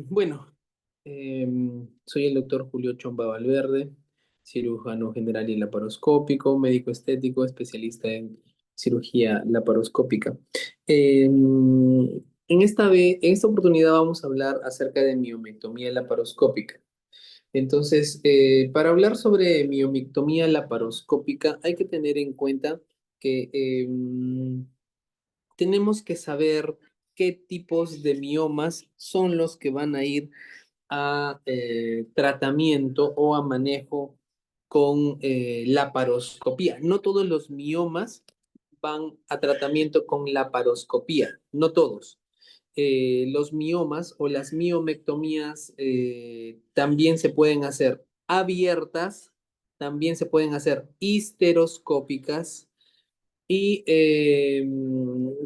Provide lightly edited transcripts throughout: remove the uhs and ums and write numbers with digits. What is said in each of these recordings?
Bueno, soy el doctor Julio Chomba Valverde, cirujano general y laparoscópico, médico estético, especialista en cirugía laparoscópica. En esta oportunidad vamos a hablar acerca de miomectomía laparoscópica. Entonces, para hablar sobre miomectomía laparoscópica hay que tener en cuenta que tenemos que saber qué tipos de miomas son los que van a ir a tratamiento o a manejo con laparoscopía. No todos los miomas van a tratamiento con laparoscopía, no todos. Los miomas o las miomectomías también se pueden hacer abiertas, también se pueden hacer histeroscópicas y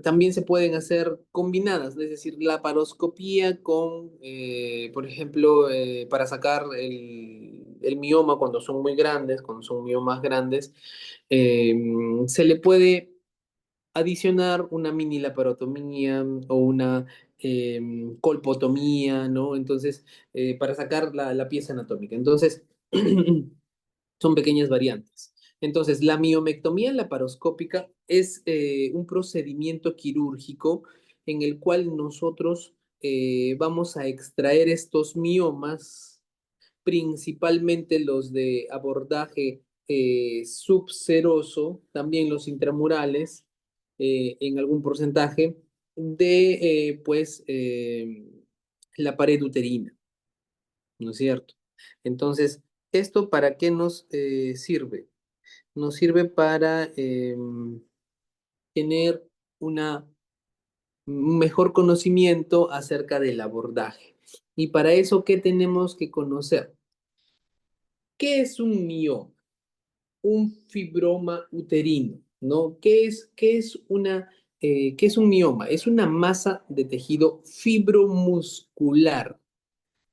también se pueden hacer combinadas, es decir, laparoscopía con, por ejemplo, para sacar el mioma cuando son muy grandes, cuando son miomas grandes, eh, se le puede adicionar una mini laparotomía o una colpotomía, ¿no? Entonces, para sacar la pieza anatómica. Entonces, son pequeñas variantes. Entonces, la miomectomía laparoscópica es un procedimiento quirúrgico en el cual nosotros vamos a extraer estos miomas, principalmente los de abordaje subseroso, también los intramurales, en algún porcentaje, de la pared uterina, ¿no es cierto? Entonces, ¿esto para qué nos sirve? Nos sirve para tener un mejor conocimiento acerca del abordaje. Y para eso, ¿qué tenemos que conocer? ¿Qué es un mioma? Un fibroma uterino, ¿no? ¿Qué es un mioma? Es una masa de tejido fibromuscular,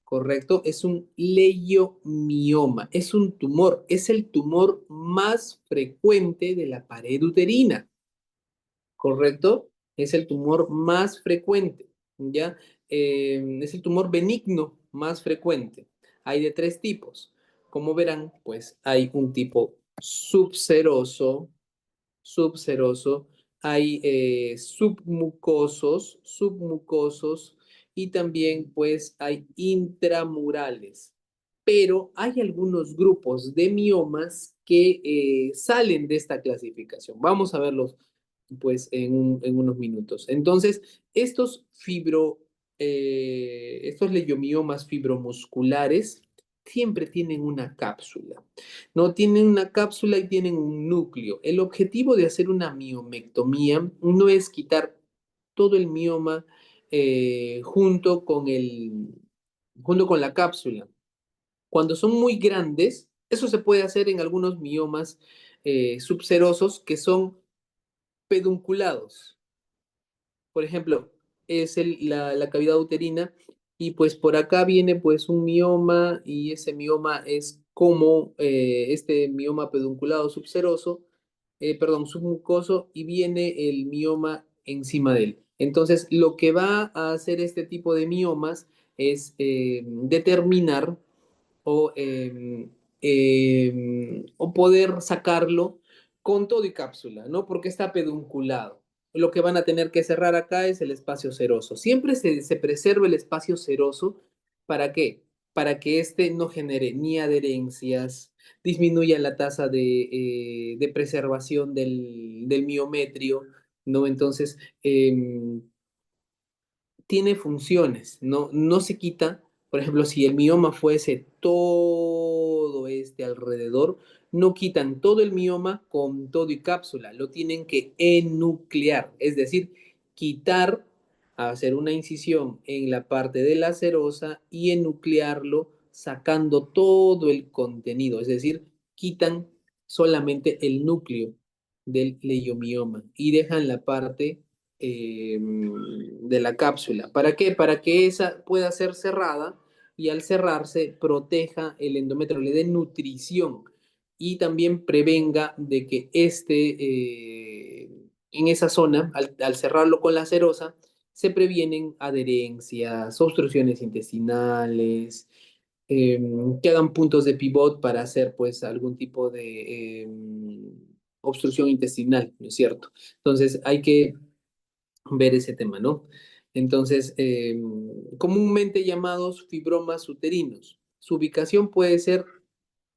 ¿correcto? Es un leiomioma, es un tumor, es el tumor más frecuente de la pared uterina, ¿correcto? Es el tumor más frecuente, ¿ya? Es el tumor benigno más frecuente. Hay de tres tipos. Como verán, pues hay un tipo subseroso, hay submucosos y también pues hay intramurales. Pero hay algunos grupos de miomas que salen de esta clasificación. Vamos a verlos pues en unos minutos. Entonces, estos leiomiomas fibromusculares siempre tienen una cápsula. No tienen una cápsula y tienen un núcleo. El objetivo de hacer una miomectomía no es quitar todo el mioma junto con la cápsula. Cuando son muy grandes, eso se puede hacer en algunos miomas subserosos que son pedunculados. Por ejemplo, es la cavidad uterina y pues por acá viene pues un mioma y ese mioma es como este mioma pedunculado subseroso, perdón, submucoso y viene el mioma encima de él. Entonces, lo que va a hacer este tipo de miomas es determinar o poder sacarlo con todo y cápsula, ¿no? Porque está pedunculado. Lo que van a tener que cerrar acá es el espacio seroso. Siempre se preserva el espacio seroso. ¿Para qué? Para que éste no genere ni adherencias, disminuya la tasa de preservación del miometrio, ¿no? Entonces, tiene funciones, no se quita. Por ejemplo, si el mioma fuese todo este alrededor, no quitan todo el mioma con todo y cápsula, lo tienen que enuclear, es decir, quitar, hacer una incisión en la parte de la serosa y enuclearlo sacando todo el contenido, es decir, quitan solamente el núcleo del leiomioma y dejan la parte de la cápsula. ¿Para qué? Para que esa pueda ser cerrada y al cerrarse proteja el endometrio, le dé nutrición y también prevenga de que en esa zona, al cerrarlo con la serosa, se previenen adherencias, obstrucciones intestinales, que hagan puntos de pivot para hacer pues algún tipo de obstrucción intestinal, ¿no es cierto? Entonces hay que ver ese tema, ¿no? Entonces, comúnmente llamados fibromas uterinos. Su ubicación puede ser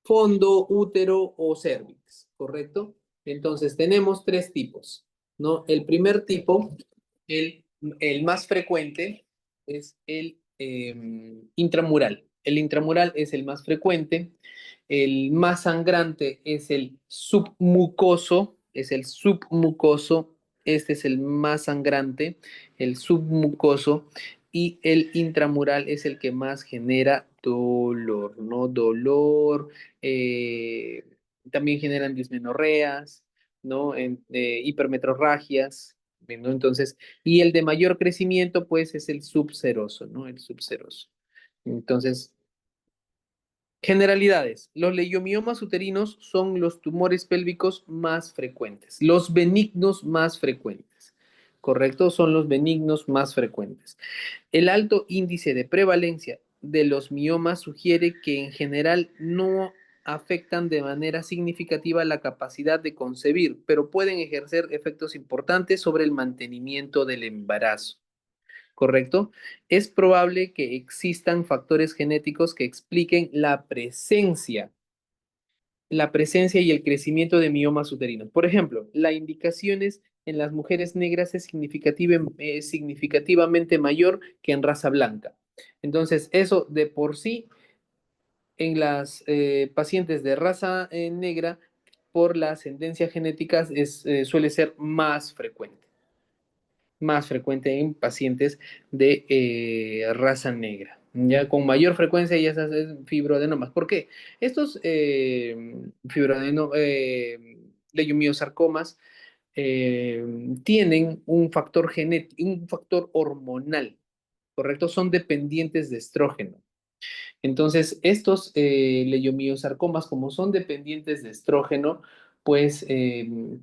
fondo, útero o cervix, ¿correcto? Entonces, tenemos tres tipos, ¿no? El primer tipo, el, el más frecuente, es el intramural. El intramural es el más frecuente. El más sangrante es el submucoso, este es el más sangrante, el submucoso, y el intramural es el que más genera dolor, ¿no? Dolor, eh, también generan dismenorreas, ¿no? Hipermetrorragias, ¿no? Entonces, y el de mayor crecimiento, pues, es el subseroso, ¿no? El subseroso. Entonces, generalidades. Los leiomiomas uterinos son los tumores pélvicos más frecuentes, los benignos más frecuentes, ¿correcto? Son los benignos más frecuentes. El alto índice de prevalencia de los miomas sugiere que en general no afectan de manera significativa la capacidad de concebir, pero pueden ejercer efectos importantes sobre el mantenimiento del embarazo. ¿Correcto? Es probable que existan factores genéticos que expliquen la presencia y el crecimiento de miomas uterinos. Por ejemplo, la indicación es en las mujeres negras es significativamente mayor que en raza blanca. Entonces, eso de por sí en las pacientes de raza negra, por la ascendencia genética, suele ser más frecuente en pacientes de raza negra. Ya con mayor frecuencia ya se hacen fibroadenomas. ¿Por qué? Estos leiomiosarcomas tienen un factor genético, un factor hormonal, ¿correcto? Son dependientes de estrógeno. Entonces, estos leiomiosarcomas, como son dependientes de estrógeno, pues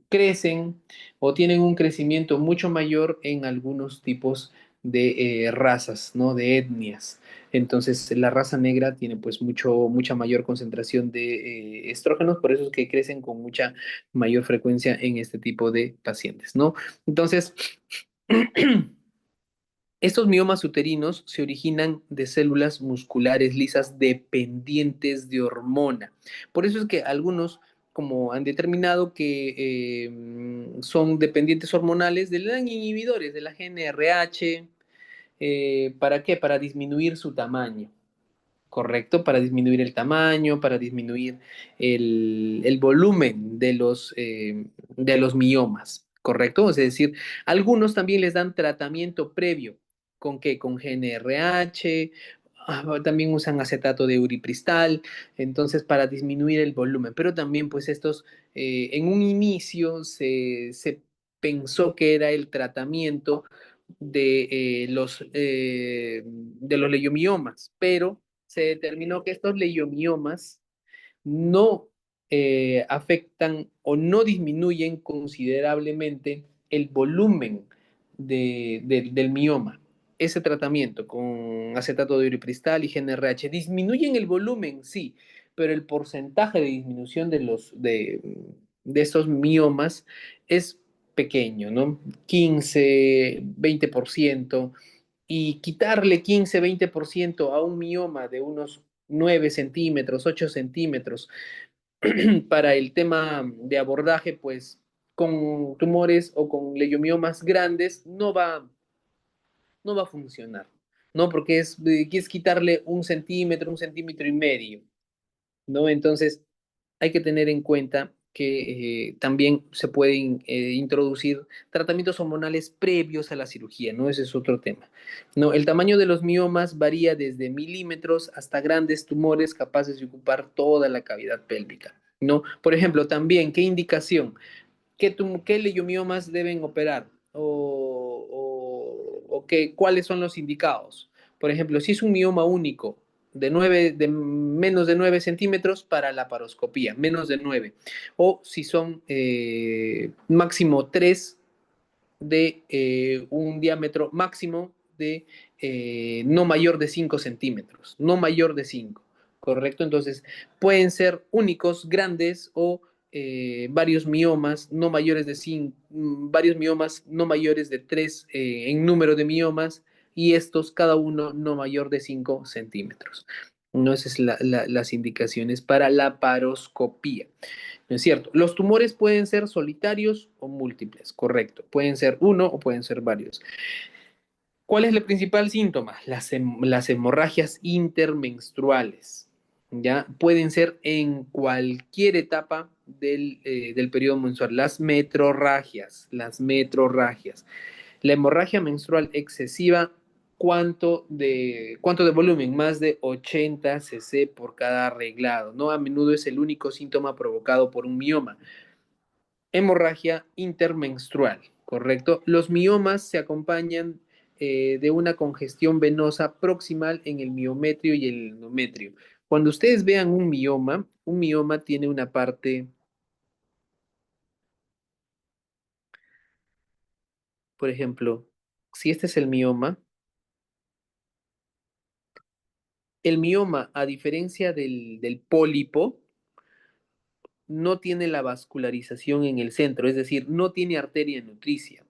crecen o tienen un crecimiento mucho mayor en algunos tipos de razas, ¿no? De etnias. Entonces, la raza negra tiene pues mucha mayor concentración de estrógenos, por eso es que crecen con mucha mayor frecuencia en este tipo de pacientes, ¿no? Entonces, estos miomas uterinos se originan de células musculares lisas dependientes de hormona. Por eso es que algunos, como han determinado que son dependientes hormonales, le dan inhibidores de la GnRH. ¿Para qué? Para disminuir su tamaño. ¿Correcto? Para disminuir el tamaño, para disminuir el volumen de los miomas, ¿correcto? Es decir, algunos también les dan tratamiento previo. ¿Con qué? Con GnRH, también usan acetato de uripristal, entonces para disminuir el volumen. Pero también, pues estos, en un inicio se pensó que era el tratamiento de los leiomiomas, pero se determinó que estos leiomiomas no afectan o no disminuyen considerablemente el volumen del mioma. Ese tratamiento con acetato de uripristal y GnRH disminuyen el volumen, sí, pero el porcentaje de disminución de estos miomas es pequeño, ¿no? 15, 20%, y quitarle 15, 20% a un mioma de unos 9 centímetros, 8 centímetros para el tema de abordaje, pues con tumores o con leiomiomas grandes no va a funcionar, ¿no? Porque es quitarle un centímetro y medio, ¿no? Entonces, hay que tener en cuenta que también se pueden introducir tratamientos hormonales previos a la cirugía, ¿no? Ese es otro tema. No, el tamaño de los miomas varía desde milímetros hasta grandes tumores capaces de ocupar toda la cavidad pélvica, ¿no? Por ejemplo, también, ¿qué indicación? ¿Qué leiomiomas deben operar? ¿Cuáles son los indicados? Por ejemplo, si es un mioma único de menos de 9 centímetros para la paroscopía, menos de 9. O si son máximo 3 de un diámetro máximo de no mayor de 5 centímetros, no mayor de 5, ¿correcto? Entonces, pueden ser únicos, grandes o varios miomas no mayores de 5, varios miomas no mayores de 3 en número de miomas y estos cada uno no mayor de 5 centímetros. No, esas es las indicaciones para la paroscopía. ¿No es cierto? Los tumores pueden ser solitarios o múltiples, correcto. Pueden ser uno o pueden ser varios. ¿Cuál es el principal síntoma? Las hemorragias intermenstruales. ¿Ya? Pueden ser en cualquier etapa del periodo menstrual. Las metrorragias, las metrorragias. La hemorragia menstrual excesiva, ¿cuánto de volumen? Más de 80 cc por cada arreglado, ¿no? A menudo es el único síntoma provocado por un mioma. Hemorragia intermenstrual, ¿correcto? Los miomas se acompañan de una congestión venosa proximal en el miometrio y el endometrio. Cuando ustedes vean un mioma tiene una parte, por ejemplo, si este es el mioma, a diferencia del pólipo, no tiene la vascularización en el centro, es decir, no tiene arteria nutricia.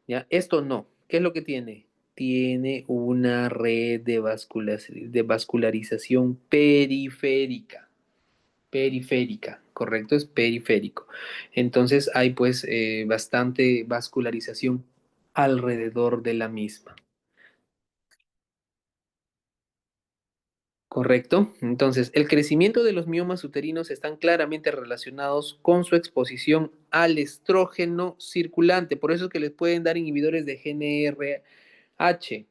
¿Ya? Esto no. ¿Qué es lo que tiene? Tiene una red de vascularización periférica. Periférica, correcto, es periférico. Entonces hay pues bastante vascularización alrededor de la misma. Correcto. Entonces, el crecimiento de los miomas uterinos están claramente relacionados con su exposición al estrógeno circulante. Por eso es que les pueden dar inhibidores de GnRH.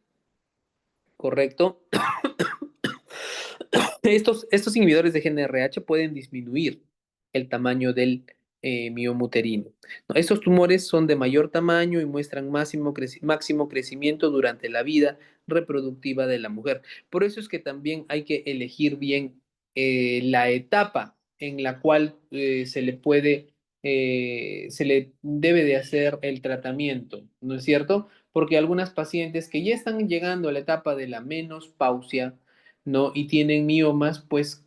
Correcto. Estos inhibidores de GnRH pueden disminuir el tamaño del mioma uterino. ¿No? Estos tumores son de mayor tamaño y muestran máximo crecimiento durante la vida reproductiva de la mujer. Por eso es que también hay que elegir bien la etapa en la cual se le debe de hacer el tratamiento, ¿no es cierto? Porque algunas pacientes que ya están llegando a la etapa de la menopausia, ¿no? Y tienen miomas, pues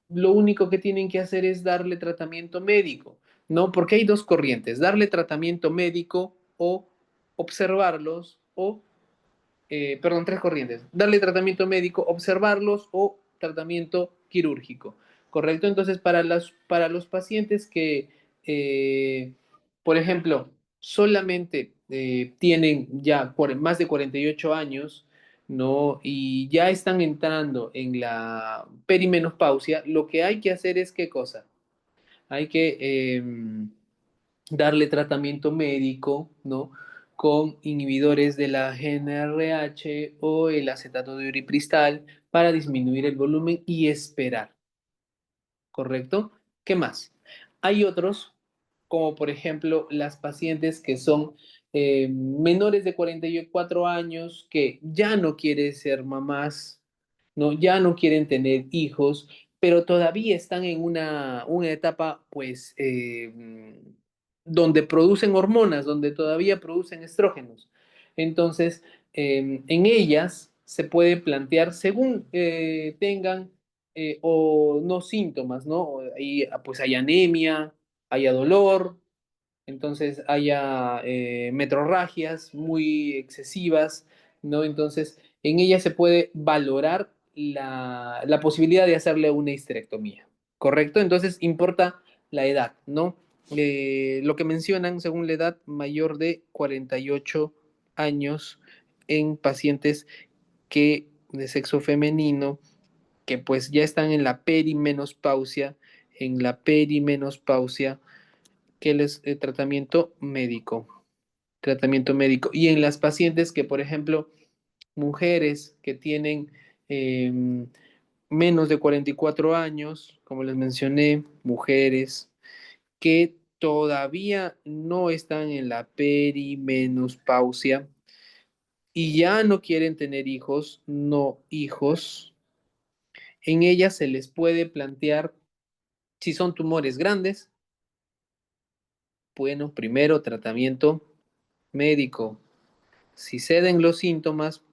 lo único que tienen que hacer es darle tratamiento médico, ¿no? Porque hay dos corrientes, darle tratamiento médico o observarlos o, perdón, tres corrientes, darle tratamiento médico, observarlos o tratamiento quirúrgico, ¿correcto? Entonces, para los pacientes que, por ejemplo, solamente tienen ya más de 48 años, ¿no? Y ya están entrando en la perimenopausia, lo que hay que hacer es ¿qué cosa? Hay que darle tratamiento médico, ¿no? Con inhibidores de la GnRH o el acetato de uripristal para disminuir el volumen y esperar, ¿correcto? ¿Qué más? Hay otros, como por ejemplo las pacientes que son menores de 44 años que ya no quieren ser mamás, ¿no? Ya no quieren tener hijos, pero todavía están en una etapa, pues, donde producen hormonas, donde todavía producen estrógenos. Entonces, en ellas se puede plantear, según tengan o no síntomas, ¿no? Ahí, pues hay anemia, haya dolor, entonces haya metrorragias muy excesivas, ¿no? Entonces, en ella se puede valorar la posibilidad de hacerle una histerectomía, ¿correcto? Entonces, importa la edad, ¿no? Lo que mencionan, según la edad mayor de 48 años en pacientes que de sexo femenino que pues ya están en la perimenopausia, que es tratamiento médico. Y en las pacientes que, por ejemplo, mujeres que tienen eh, menos de 44 años, como les mencioné, mujeres que todavía no están en la perimenopausia y ya no quieren tener hijos, no hijos, en ellas se les puede plantear si son tumores grandes, bueno, primero tratamiento médico. Si ceden los síntomas,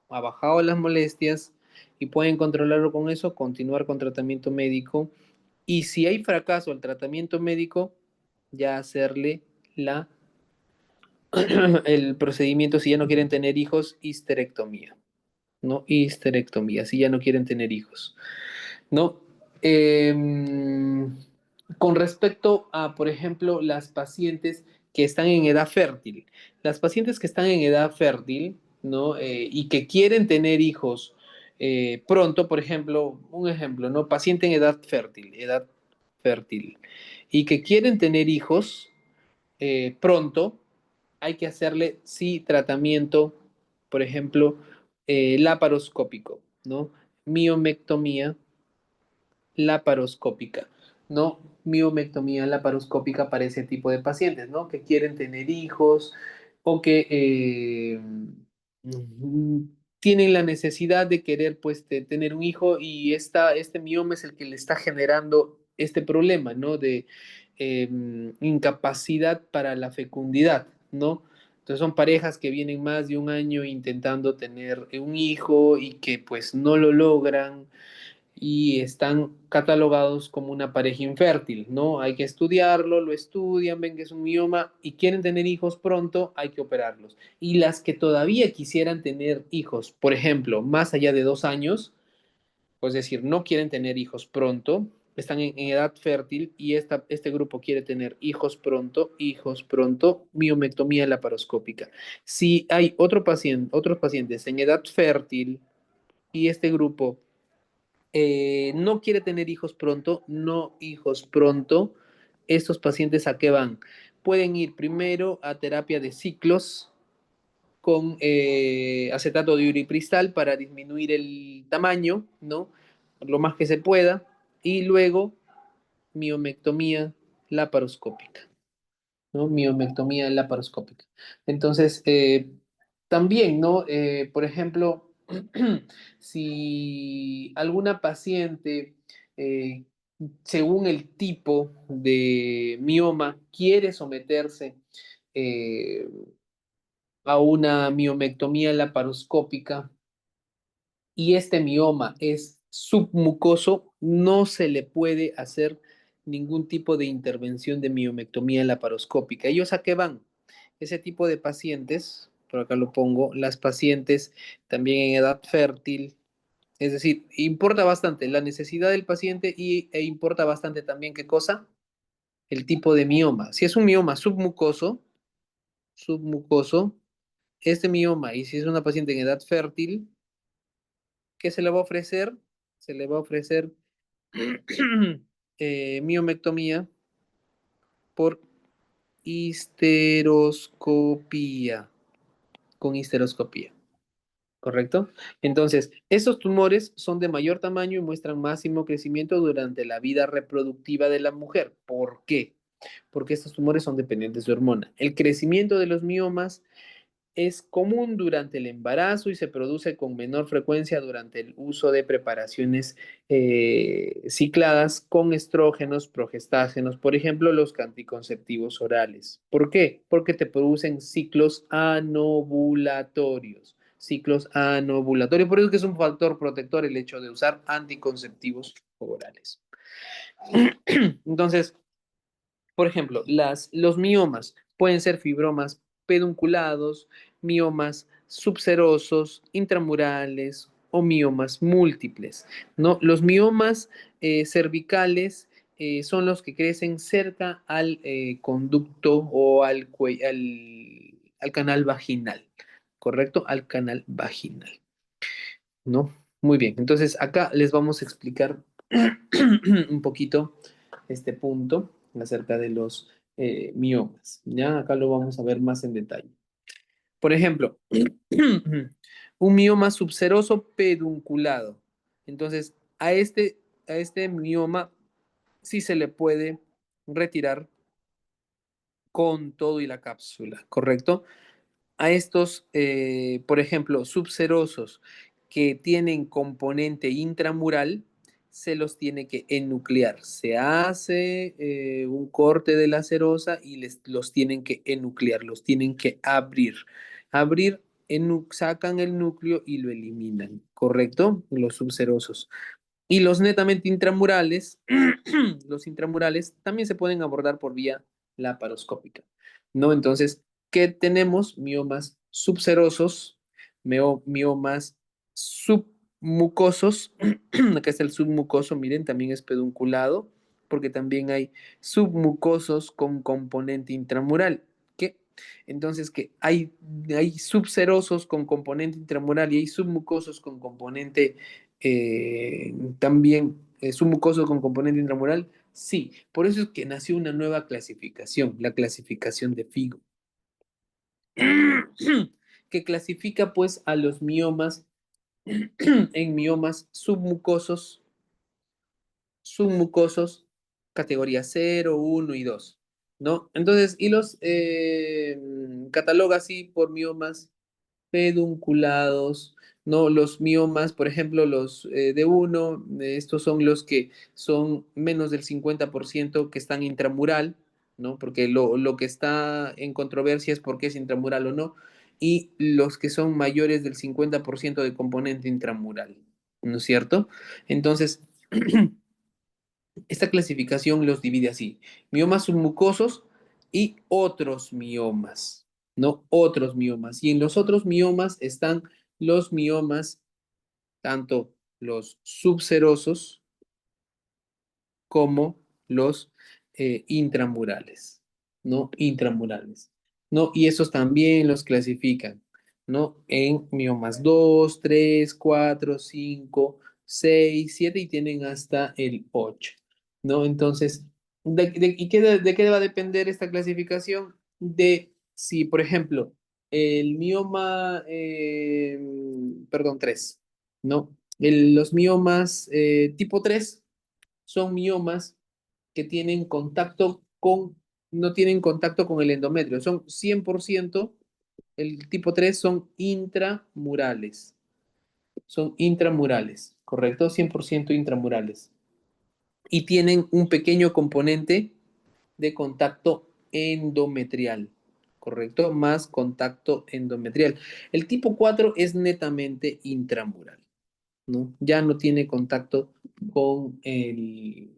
ha bajado las molestias y pueden controlarlo con eso, continuar con tratamiento médico. Y si hay fracaso al tratamiento médico, ya hacerle la, el procedimiento, si ya no quieren tener hijos, histerectomía, ¿no? Histerectomía, si ya no quieren tener hijos, ¿no? Con respecto a, por ejemplo, las pacientes que están en edad fértil, las pacientes que están en edad fértil, ¿no? Y que quieren tener hijos pronto, por ejemplo, un ejemplo, ¿no? Paciente en edad fértil, y que quieren tener hijos pronto, hay que hacerle, sí, tratamiento, por ejemplo, laparoscópico, ¿no? Miomectomía laparoscópica, ¿no? Miomectomía laparoscópica para ese tipo de pacientes, ¿no? Que quieren tener hijos o que mm, tienen la necesidad de querer, pues, tener un hijo y este mioma es el que le está generando este problema, ¿no? De incapacidad para la fecundidad, ¿no? Entonces son parejas que vienen más de un año intentando tener un hijo y que pues no lo logran y están catalogados como una pareja infértil, ¿no? Hay que estudiarlo, lo estudian, ven que es un mioma y quieren tener hijos pronto, hay que operarlos. Y las que todavía quisieran tener hijos, por ejemplo, más allá de 2 años, pues decir, no quieren tener hijos pronto, están en edad fértil y este grupo quiere tener hijos pronto, miomectomía laparoscópica. Si hay otros pacientes en edad fértil y este grupo no quiere tener hijos pronto, no hijos pronto, estos pacientes ¿a qué van? Pueden ir primero a terapia de ciclos con acetato de uripristal para disminuir el tamaño, ¿no? Lo más que se pueda, y luego miomectomía laparoscópica, ¿no? Miomectomía laparoscópica. Entonces, también, ¿no? Por ejemplo, si alguna paciente, eh, según el tipo de mioma, quiere someterse eh, a una miomectomía laparoscópica, y este mioma es submucoso, no se le puede hacer ningún tipo de intervención de miomectomía laparoscópica. ¿Ellos a qué van? Ese tipo de pacientes, por acá lo pongo, las pacientes también en edad fértil, es decir, importa bastante la necesidad del paciente e importa bastante también qué cosa, el tipo de mioma. Si es un mioma submucoso, este mioma, y si es una paciente en edad fértil, ¿qué se le va a ofrecer? Se le va a ofrecer miomectomía por histeroscopía, con histeroscopía, ¿correcto? Entonces, estos tumores son de mayor tamaño y muestran máximo crecimiento durante la vida reproductiva de la mujer. ¿Por qué? Porque estos tumores son dependientes de hormona. El crecimiento de los miomas es común durante el embarazo y se produce con menor frecuencia durante el uso de preparaciones cicladas con estrógenos, progestágenos, por ejemplo, los anticonceptivos orales. ¿Por qué? Porque te producen ciclos anovulatorios. Ciclos anovulatorios. Por eso es que es un factor protector el hecho de usar anticonceptivos orales. Entonces, por ejemplo, los miomas pueden ser fibromas pedunculados, miomas subserosos, intramurales o miomas múltiples, ¿no? Los miomas cervicales son los que crecen cerca al conducto o al canal vaginal, ¿correcto? Al canal vaginal, ¿no? Muy bien, entonces acá les vamos a explicar un poquito este punto acerca de los miomas. Ya acá lo vamos a ver más en detalle. Por ejemplo, un mioma subseroso pedunculado. Entonces, a este mioma sí se le puede retirar con todo y la cápsula, ¿correcto? A estos, por ejemplo, subserosos que tienen componente intramural, se los tiene que enuclear. Se hace un corte de la serosa y los tienen que enuclear, los tienen que abrir. Abrir, sacan el núcleo y lo eliminan, ¿correcto? Los subserosos. Y los netamente intramurales, los intramurales también se pueden abordar por vía laparoscópica, ¿no? Entonces, ¿qué tenemos? Miomas subserosos, miomas submucosos, acá está el submucoso, miren, también es pedunculado, porque también hay submucosos con componente intramural. ¿Qué? Entonces, que hay subserosos con componente intramural y hay submucosos con componente también es un mucoso con componente intramural. Sí, por eso es que nació una nueva clasificación, la clasificación de Figo, que clasifica pues a los miomas en miomas submucosos, categoría 0, 1 y 2, ¿no? Entonces, y los cataloga así por miomas pedunculados, ¿no? Los miomas, por ejemplo, los de uno, estos son los que son menos del 50% que están intramural, ¿no? Porque lo que está en controversia es por qué es intramural o no, y los que son mayores del 50% de componente intramural, ¿no es cierto? Entonces, esta clasificación los divide así: miomas submucosos y otros miomas, ¿no? Otros miomas. Y en los otros miomas están los miomas, tanto los subserosos como los intramurales, ¿no? Intramurales, ¿no? Y esos también los clasifican, ¿no? En miomas 2, 3, 4, 5, 6, 7 y tienen hasta el 8, ¿no? Entonces, ¿de qué va a depender esta clasificación? De si, por ejemplo, el mioma, perdón, 3, ¿no? Los miomas tipo 3 son miomas que tienen contacto con, no tienen contacto con el endometrio, son 100%, el tipo 3 son intramurales, ¿correcto? 100% intramurales. Y tienen un pequeño componente de contacto endometrial, ¿correcto? Más contacto endometrial. El tipo 4 es netamente intramural, ¿no? Ya no tiene contacto con el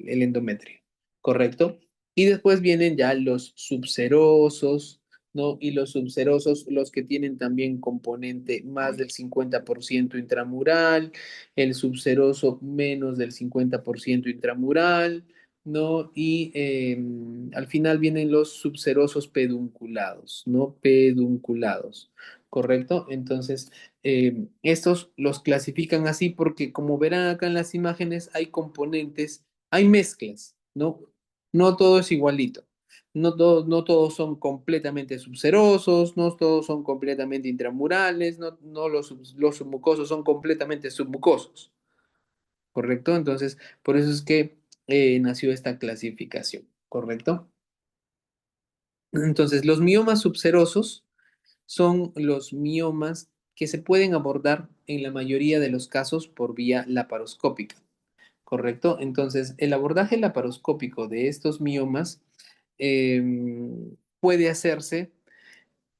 endometrio, ¿correcto? Y después vienen ya los subserosos, ¿no? Y los subserosos, los que tienen también componente más del 50% intramural, el subseroso menos del 50% intramural, ¿no? Y al final vienen los subserosos pedunculados, ¿no? Pedunculados, ¿correcto? Entonces, estos los clasifican así porque, como verán acá en las imágenes, hay componentes, hay mezclas, ¿no? No todo es igualito. No todos son completamente subserosos, no todos son completamente intramurales, no los submucosos son completamente submucosos, ¿correcto? Entonces, por eso es que nació esta clasificación, ¿correcto? Entonces, los miomas subserosos son los miomas que se pueden abordar en la mayoría de los casos por vía laparoscópica, ¿correcto? Entonces, el abordaje laparoscópico de estos miomas puede hacerse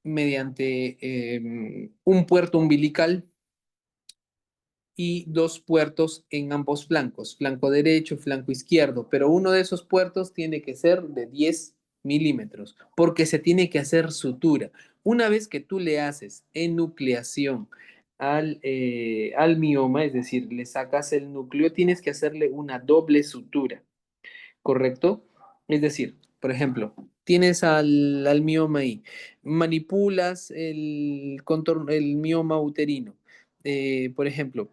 mediante un puerto umbilical y dos puertos en ambos flancos, flanco derecho, flanco izquierdo, pero uno de esos puertos tiene que ser de 10 milímetros, porque se tiene que hacer sutura. Una vez que tú le haces enucleación al mioma, es decir, le sacas el núcleo, tienes que hacerle una doble sutura, ¿correcto? Es decir, por ejemplo, tienes al mioma ahí, manipulas el contorno, el mioma uterino. Por ejemplo,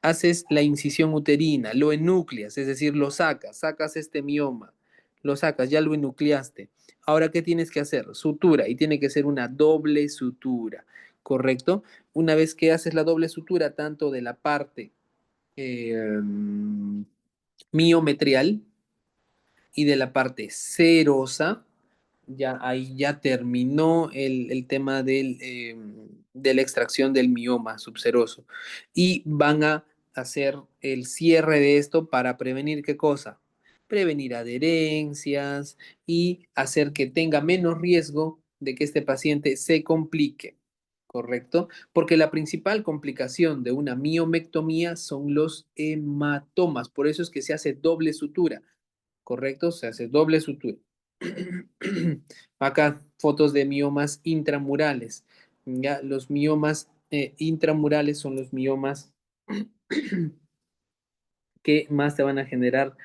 haces la incisión uterina, lo enucleas, es decir, sacas este mioma, lo sacas, ya lo enucleaste. Ahora, ¿qué tienes que hacer? Sutura, y tiene que ser una doble sutura, ¿correcto? Una vez que haces la doble sutura, tanto de la parte miometrial y de la parte serosa, ya ahí ya terminó el tema de la extracción del mioma subseroso. Y van a hacer el cierre de esto para prevenir ¿qué cosa? Prevenir adherencias y hacer que tenga menos riesgo de que este paciente se complique, ¿correcto? Porque la principal complicación de una miomectomía son los hematomas, por eso es que se hace doble sutura, ¿correcto? Se hace doble sutura. Acá fotos de miomas intramurales. Ya, los miomas intramurales son los miomas que más te van a generar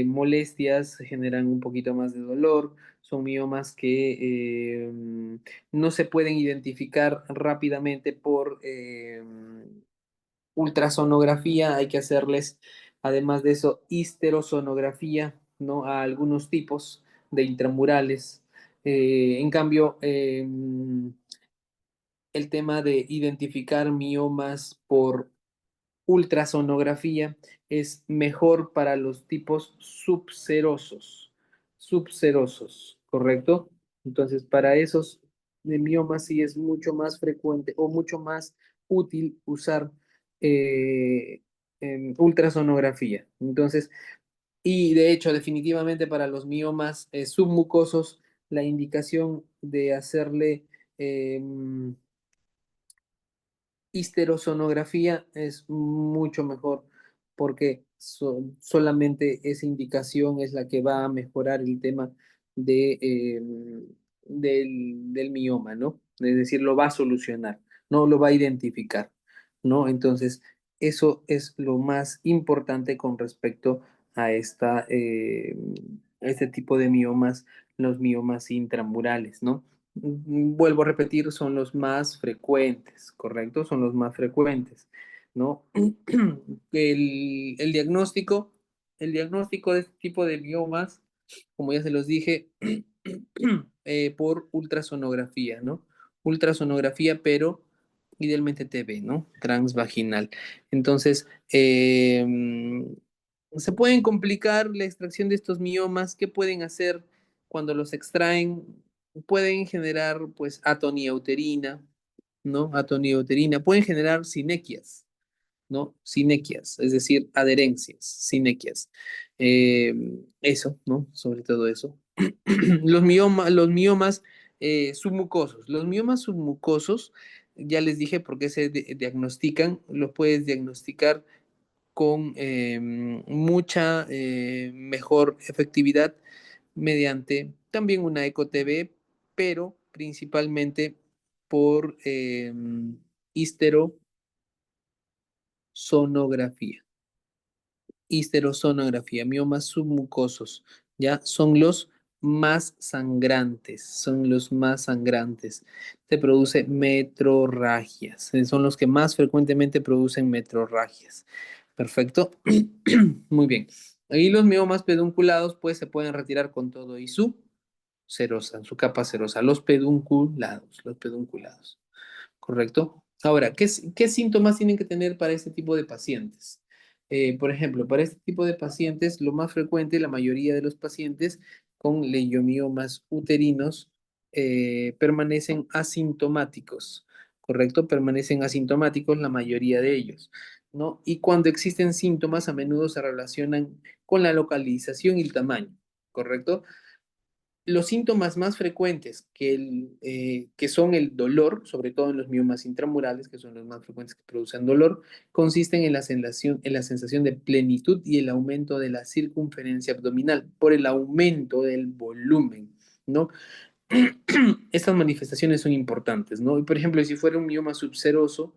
molestias, generan un poquito más de dolor, son miomas que no se pueden identificar rápidamente por ultrasonografía, hay que hacerles, además de eso, histerosonografía, ¿no? A algunos tipos de intramurales. En cambio, el tema de identificar miomas por ultrasonografía es mejor para los tipos subserosos, ¿correcto? Entonces, para esos de miomas sí es mucho más frecuente o mucho más útil usar ultrasonografía. Entonces, y de hecho, definitivamente para los miomas submucosos, la indicación de hacerle histerosonografía es mucho mejor porque solamente esa indicación es la que va a mejorar el tema de, del mioma, ¿no? Es decir, lo va a solucionar, no lo va a identificar, ¿no? Entonces, eso es lo más importante con respecto a este tipo de miomas, los miomas intramurales, ¿no? Vuelvo a repetir, son los más frecuentes, ¿correcto? Son los más frecuentes, ¿no? El diagnóstico, el diagnóstico de este tipo de biomas, como ya se los dije, por ultrasonografía, ¿no? Ultrasonografía, pero idealmente TB, ¿no? Transvaginal. Entonces, se pueden complicar la extracción de estos miomas. ¿Qué pueden hacer cuando los extraen? Pueden generar, pues, atonía uterina, ¿no? Atonía uterina. Pueden generar sinequias, ¿no? Sinequias, es decir, adherencias, sinequias. Eh, Eso, ¿no? Sobre todo eso. Los miomas submucosos. Los miomas submucosos, ya les dije por qué se diagnostican, los puedes diagnosticar con mucha mejor efectividad mediante también una eco-TV, pero principalmente por histerosonografía. Histerosonografía, miomas submucosos, ¿ya? Son los más sangrantes, son los más sangrantes. Te produce metrorragias, son los que más frecuentemente producen metrorragias. Perfecto. Muy bien. Ahí los miomas pedunculados, pues se pueden retirar con todo y su serosa, su capa serosa. Los pedunculados. ¿Correcto? Ahora, ¿qué síntomas tienen que tener para este tipo de pacientes? Por ejemplo, para este tipo de pacientes, lo más frecuente, la mayoría de los pacientes con leiomiomas uterinos permanecen asintomáticos, ¿correcto? Permanecen asintomáticos la mayoría de ellos, ¿no? Y cuando existen síntomas, a menudo se relacionan con la localización y el tamaño, ¿correcto? Los síntomas más frecuentes que son el dolor, sobre todo en los miomas intramurales, que son los más frecuentes que producen dolor, consisten en la sensación de plenitud y el aumento de la circunferencia abdominal por el aumento del volumen, ¿no? Estas manifestaciones son importantes, ¿no? Y por ejemplo, si fuera un mioma subseroso,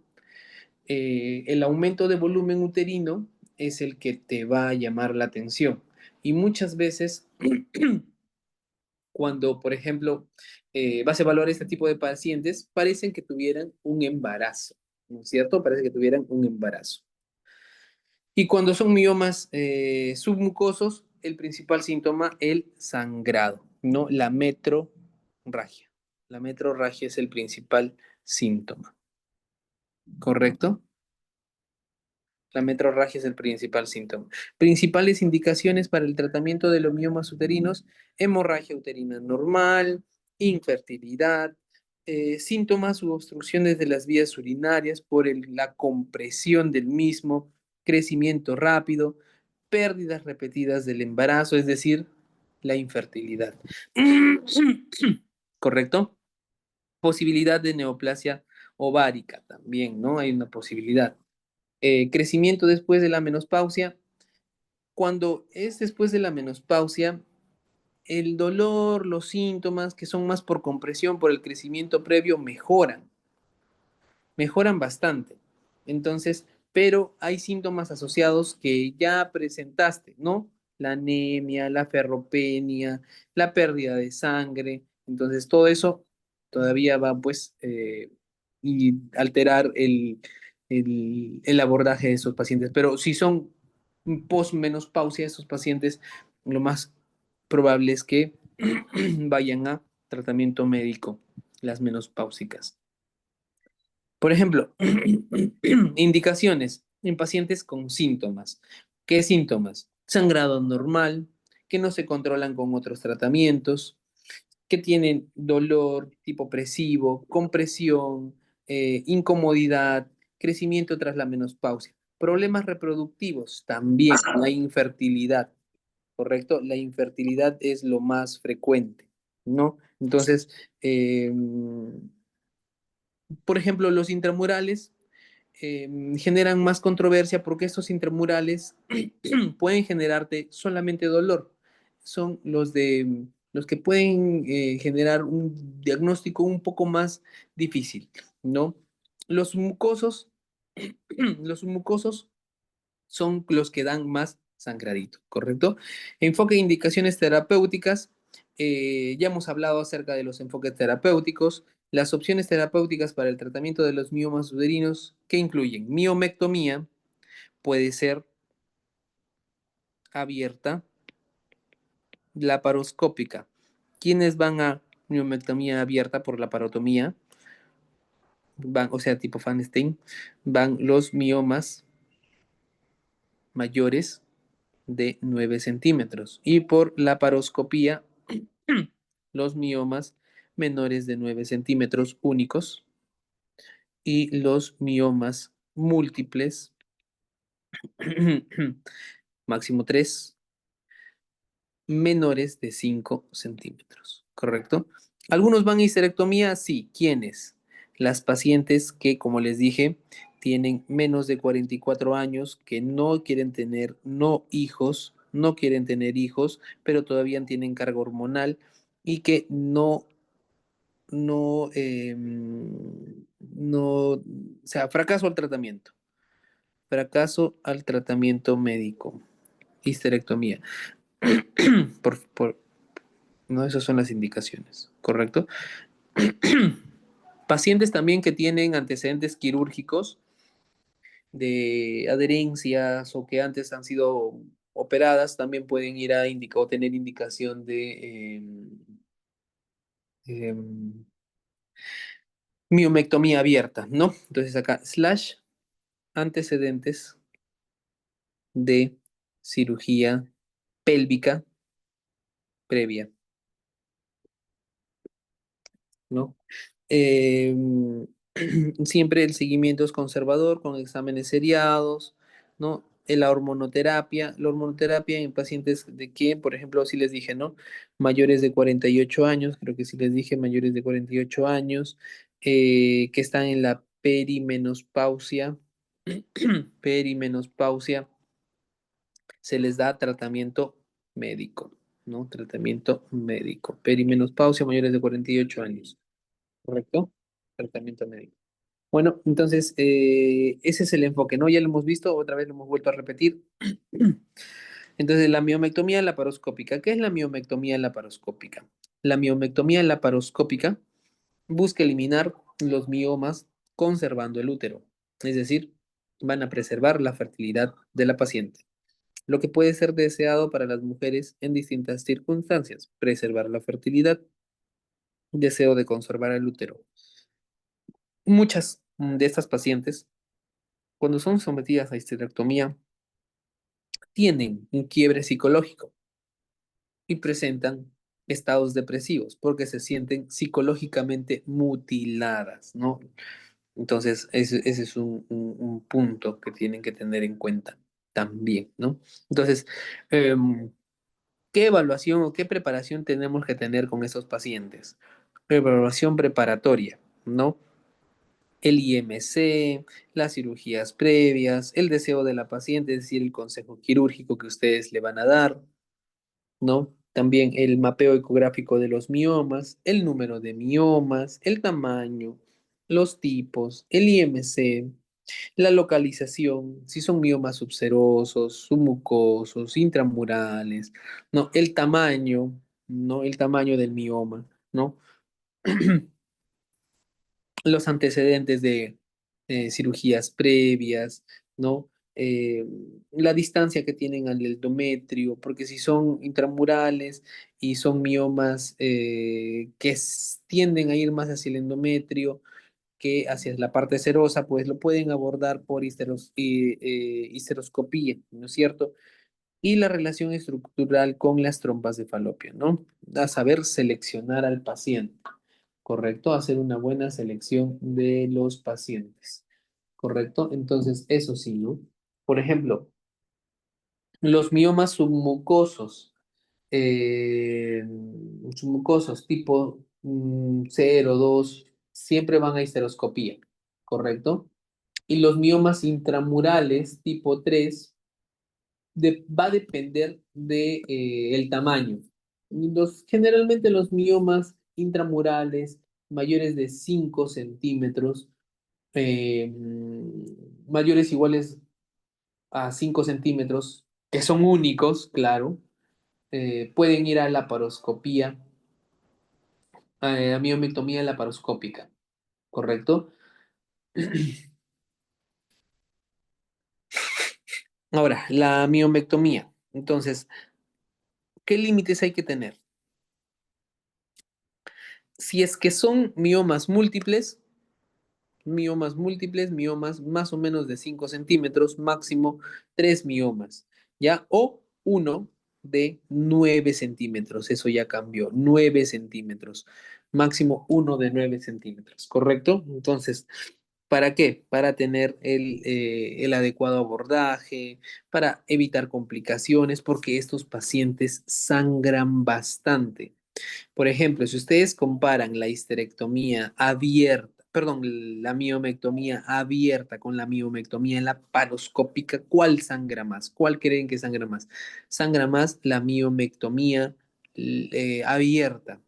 el aumento de volumen uterino es el que te va a llamar la atención. Y muchas veces cuando, por ejemplo, vas a evaluar este tipo de pacientes, parecen que tuvieran un embarazo, ¿no es cierto? Parece que tuvieran un embarazo. Y cuando son miomas submucosos, el principal síntoma, el sangrado, ¿no? La metrorragia. La metrorragia es el principal síntoma, ¿correcto? La metrorragia es el principal síntoma. Principales indicaciones para el tratamiento de los miomas uterinos: hemorragia uterina normal, infertilidad, síntomas u obstrucciones de las vías urinarias por la compresión del mismo, crecimiento rápido, pérdidas repetidas del embarazo, es decir, la infertilidad. ¿Correcto? Posibilidad de neoplasia ovárica también, ¿no? Hay una posibilidad. Crecimiento después de la menopausia. Cuando es después de la menopausia, el dolor, los síntomas que son más por compresión, por el crecimiento previo, mejoran bastante. Entonces, pero hay síntomas asociados que ya presentaste, ¿no? La anemia, la ferropenia, la pérdida de sangre. Entonces, todo eso todavía va, pues, y alterar el abordaje de esos pacientes. Pero si son posmenopausia, esos pacientes, lo más probable es que vayan a tratamiento médico, las menopáusicas. Por ejemplo, indicaciones en pacientes con síntomas. ¿Qué síntomas? Sangrado normal, que no se controlan con otros tratamientos, que tienen dolor tipo opresivo, compresión, incomodidad, crecimiento tras la menopausia. Problemas reproductivos, también la infertilidad, ¿correcto? La infertilidad es lo más frecuente, ¿no? Entonces, por ejemplo, los intramurales generan más controversia porque estos intramurales pueden generarte solamente dolor. Son los que pueden generar un diagnóstico un poco más difícil, ¿no? Los mucosos, los mucosos son los que dan más sangradito, ¿correcto? Enfoque e indicaciones terapéuticas. Ya hemos hablado acerca de los enfoques terapéuticos, las opciones terapéuticas para el tratamiento de los miomas uterinos, que incluyen miomectomía, puede ser abierta, laparoscópica. ¿Quiénes van a miomectomía abierta por laparotomía? Van, o sea, tipo Feinstein, van los miomas mayores de 9 centímetros y por laparoscopía los miomas menores de 9 centímetros únicos y los miomas múltiples, máximo 3 menores de 5 centímetros, ¿correcto? Algunos van a histerectomía, sí. ¿Quiénes? Las pacientes que, como les dije, tienen menos de 44 años, que no quieren tener no quieren tener hijos, pero todavía tienen carga hormonal y que no, o sea, fracaso al tratamiento médico, histerectomía. Por, no, esas son las indicaciones, ¿correcto? Pacientes también que tienen antecedentes quirúrgicos de adherencias o que antes han sido operadas, también pueden ir a indicar o tener indicación de em, miomectomía abierta, ¿no? Entonces acá, slash, antecedentes de cirugía pélvica previa, ¿no? Eh, siempre el seguimiento es conservador, con exámenes seriados, ¿no? La hormonoterapia en pacientes de que, por ejemplo, si les dije, ¿no? Mayores de 48 años, creo que sí les dije, mayores de 48 años, que están en la perimenopausia, perimenopausia, se les da tratamiento médico, ¿no? Tratamiento médico. Perimenopausia, mayores de 48 años. ¿Correcto? Tratamiento médico. Bueno, entonces ese es el enfoque, ¿no? Ya lo hemos visto, otra vez lo hemos vuelto a repetir. Entonces, la miomectomía laparoscópica. ¿Qué es la miomectomía laparoscópica? La miomectomía laparoscópica busca eliminar los miomas conservando el útero, es decir, van a preservar la fertilidad de la paciente, lo que puede ser deseado para las mujeres en distintas circunstancias, preservar la fertilidad, deseo de conservar el útero. Muchas de estas pacientes, cuando son sometidas a histerectomía, tienen un quiebre psicológico y presentan estados depresivos porque se sienten psicológicamente mutiladas, ¿no? Entonces, ese es un un punto que tienen que tener en cuenta también, ¿no? Entonces, em, ¿qué evaluación o qué preparación tenemos que tener con esos pacientes? Evaluación preparatoria, ¿no? El IMC, las cirugías previas, el deseo de la paciente, es decir, el consejo quirúrgico que ustedes le van a dar, ¿no? También el mapeo ecográfico de los miomas, el número de miomas, el tamaño, los tipos, el IMC, la localización, si son miomas subserosos, submucosos, intramurales, ¿no? El tamaño, ¿no? El tamaño del mioma, ¿no? Los antecedentes de cirugías previas, ¿no? Eh, la distancia que tienen al endometrio, porque si son intramurales y son miomas tienden a ir más hacia el endometrio que hacia la parte serosa, pues lo pueden abordar por histeroscopía, ¿no es cierto? Y la relación estructural con las trompas de falopio, ¿no? A saber seleccionar al paciente, ¿correcto? Hacer una buena selección de los pacientes, ¿correcto? Entonces, eso sí, ¿no? Por ejemplo, los miomas eh, submucosos tipo 0, 2, siempre van a histeroscopía, ¿correcto? Y los miomas intramurales tipo 3 va a depender de, el tamaño. Generalmente los miomas intramurales mayores de 5 centímetros, mayores iguales a 5 centímetros, que son únicos, claro, pueden ir a laparoscopía, a miomectomía laparoscópica, ¿correcto? Ahora, la miomectomía. Entonces, ¿qué límites hay que tener? Si es que son miomas más o menos de 5 centímetros, máximo 3 miomas, ¿ya? O uno de 9 centímetros, eso ya cambió, 9 centímetros, máximo uno de 9 centímetros, ¿correcto? Entonces, ¿para qué? Para tener el adecuado abordaje, para evitar complicaciones, porque estos pacientes sangran bastante. Por ejemplo, si ustedes comparan la histerectomía abierta, perdón, la miomectomía abierta con la miomectomía laparoscópica, ¿cuál sangra más? ¿Cuál creen que sangra más? Sangra más la miomectomía abierta.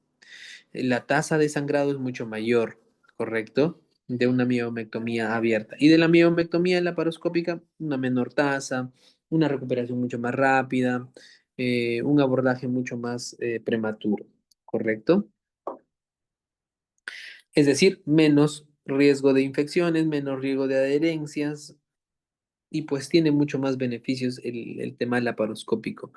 La tasa de sangrado es mucho mayor, ¿correcto? De una miomectomía abierta. Y de la miomectomía laparoscópica, una menor tasa, una recuperación mucho más rápida, un abordaje mucho más prematuro, ¿correcto? Es decir, menos riesgo de infecciones, menos riesgo de adherencias y pues tiene mucho más beneficios el tema laparoscópico.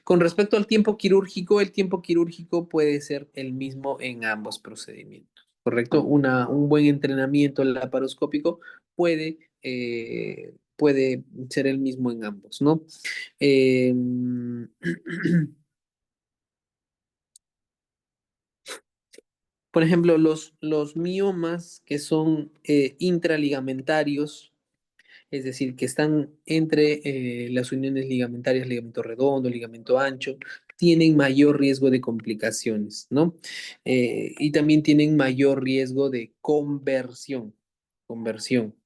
Con respecto al tiempo quirúrgico, el tiempo quirúrgico puede ser el mismo en ambos procedimientos, ¿correcto? Un buen entrenamiento laparoscópico puede ser el mismo en ambos, ¿no? Por ejemplo, los miomas que son intraligamentarios, es decir, que están entre las uniones ligamentarias, ligamento redondo, ligamento ancho, tienen mayor riesgo de complicaciones, ¿no? Y también tienen mayor riesgo de conversión,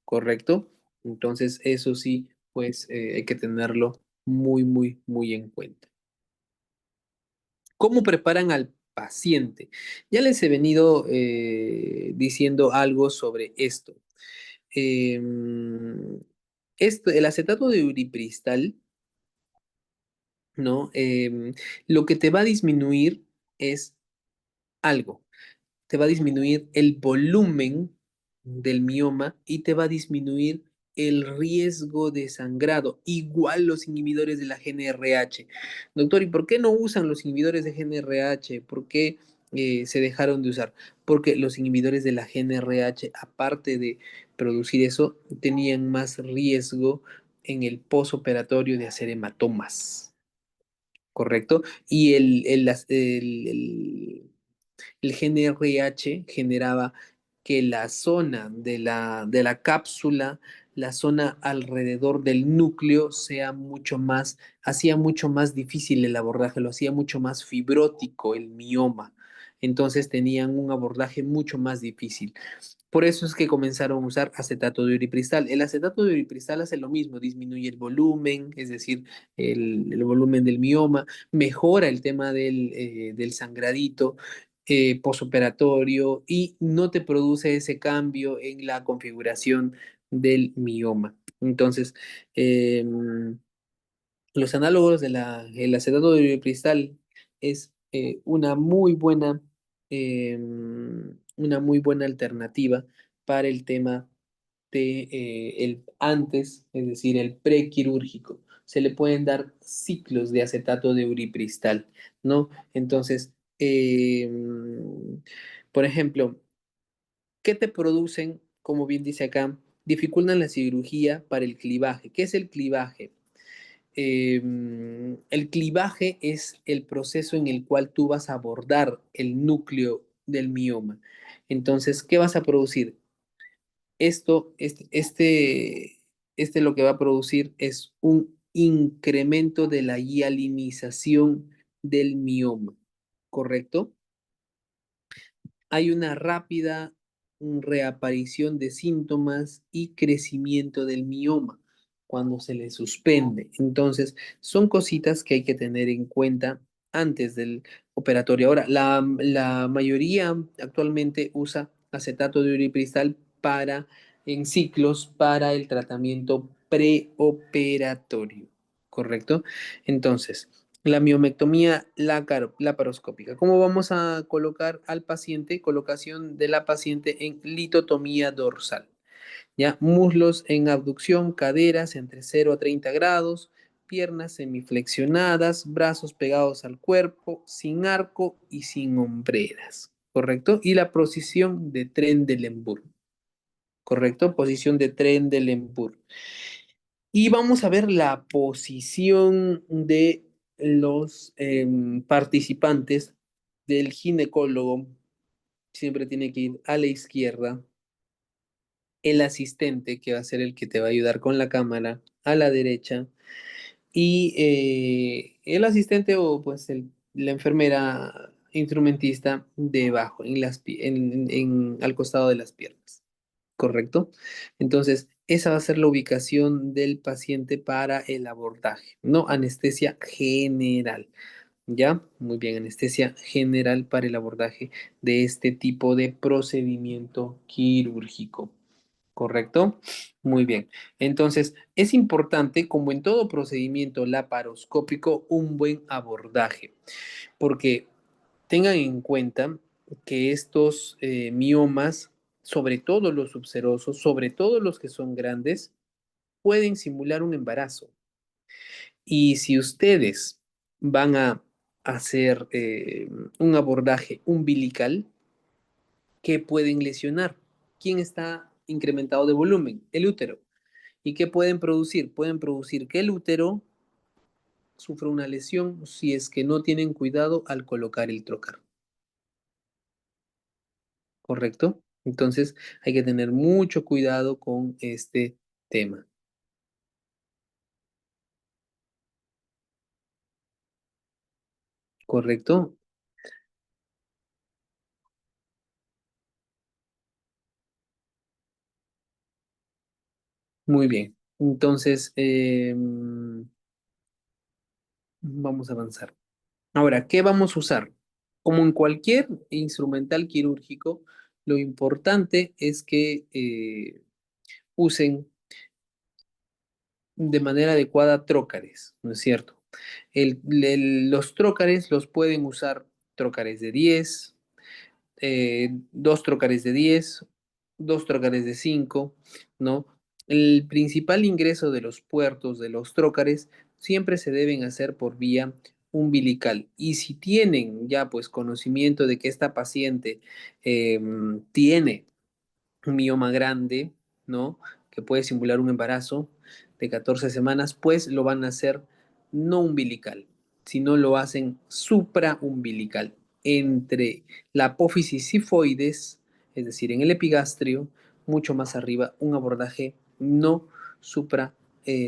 ¿correcto? Entonces, eso sí, pues hay que tenerlo muy, muy, muy en cuenta. ¿Cómo preparan al paciente? Ya les he venido diciendo algo sobre esto. Em, el acetato de uripristal, ¿no? Lo que te va a disminuir es algo. Te va a disminuir el volumen del mioma y te va a disminuir el riesgo de sangrado. Igual los inhibidores de la GNRH. Doctor, ¿y por qué no usan los inhibidores de GNRH? ¿Por qué se dejaron de usar? Porque los inhibidores de la GNRH, aparte de producir eso, tenían más riesgo en el posoperatorio de hacer hematomas, ¿correcto? Y el GNRH generaba que la zona de la cápsula la zona alrededor del núcleo hacía mucho más difícil el abordaje, lo hacía mucho más fibrótico el mioma. Entonces tenían un abordaje mucho más difícil. Por eso es que comenzaron a usar acetato de uripristal. El acetato de uripristal hace lo mismo, disminuye el volumen, es decir, el volumen del mioma, mejora el tema del sangradito posoperatorio y no te produce ese cambio en la configuración del mioma. Entonces, los análogos el acetato de uripristal es una muy buena alternativa para el tema de el antes, es decir, el prequirúrgico. Se le pueden dar ciclos de acetato de uripristal, ¿no? Entonces, por ejemplo, ¿qué te producen? Como bien dice acá, dificultan la cirugía para el clivaje. ¿Qué es el clivaje? El clivaje es el proceso en el cual tú vas a abordar el núcleo del mioma. Entonces, ¿qué vas a producir? Esto, lo que va a producir es un incremento de la hialinización del mioma, ¿correcto? Hay una rápida reaparición de síntomas y crecimiento del mioma cuando se le suspende. Entonces, son cositas que hay que tener en cuenta antes del operatorio. Ahora, la mayoría actualmente usa acetato de uripristal en ciclos para el tratamiento preoperatorio, ¿correcto? Entonces, la miomectomía laparoscópica. ¿Cómo vamos a colocar al paciente? Colocación de la paciente en litotomía dorsal. ¿Ya? Muslos en abducción, caderas entre 0 a 30 grados, piernas semiflexionadas, brazos pegados al cuerpo, sin arco y sin hombreras. ¿Correcto? Y la posición de Trendelenburg. ¿Correcto? Posición de Trendelenburg. Y vamos a ver la posición de los participantes del ginecólogo. Siempre tiene que ir a la izquierda. El asistente, que va a ser el que te va a ayudar con la cámara, a la derecha. Y el asistente o pues la enfermera instrumentista debajo, al costado de las piernas. ¿Correcto? Entonces, esa va a ser la ubicación del paciente para el abordaje, no anestesia general, ¿ya? Muy bien, anestesia general para el abordaje de este tipo de procedimiento quirúrgico, ¿correcto? Muy bien. Entonces, es importante, como en todo procedimiento laparoscópico, un buen abordaje, porque tengan en cuenta que estos miomas, sobre todo los subserosos, sobre todo los que son grandes, pueden simular un embarazo. Y si ustedes van a hacer un abordaje umbilical, ¿qué pueden lesionar? ¿Quién está incrementado de volumen? El útero. ¿Y qué pueden producir? Pueden producir que el útero sufra una lesión si es que no tienen cuidado al colocar el trocar. ¿Correcto? Entonces hay que tener mucho cuidado con este tema. ¿Correcto? Muy bien. Entonces, vamos a avanzar. Ahora, ¿qué vamos a usar? Como en cualquier instrumental quirúrgico, lo importante es que usen de manera adecuada trócares, ¿no es cierto? Los trócares los pueden usar trócares de 10, dos trócares de 10, dos trócares de 5, ¿no? El principal ingreso de los puertos de los trócares siempre se deben hacer por vía umbilical. Y si tienen ya pues conocimiento de que esta paciente tiene un mioma grande, ¿no? Que puede simular un embarazo de 14 semanas, pues lo van a hacer no umbilical, sino lo hacen supraumbilical, entre la apófisis sifoides, es decir, en el epigastrio, mucho más arriba, un abordaje no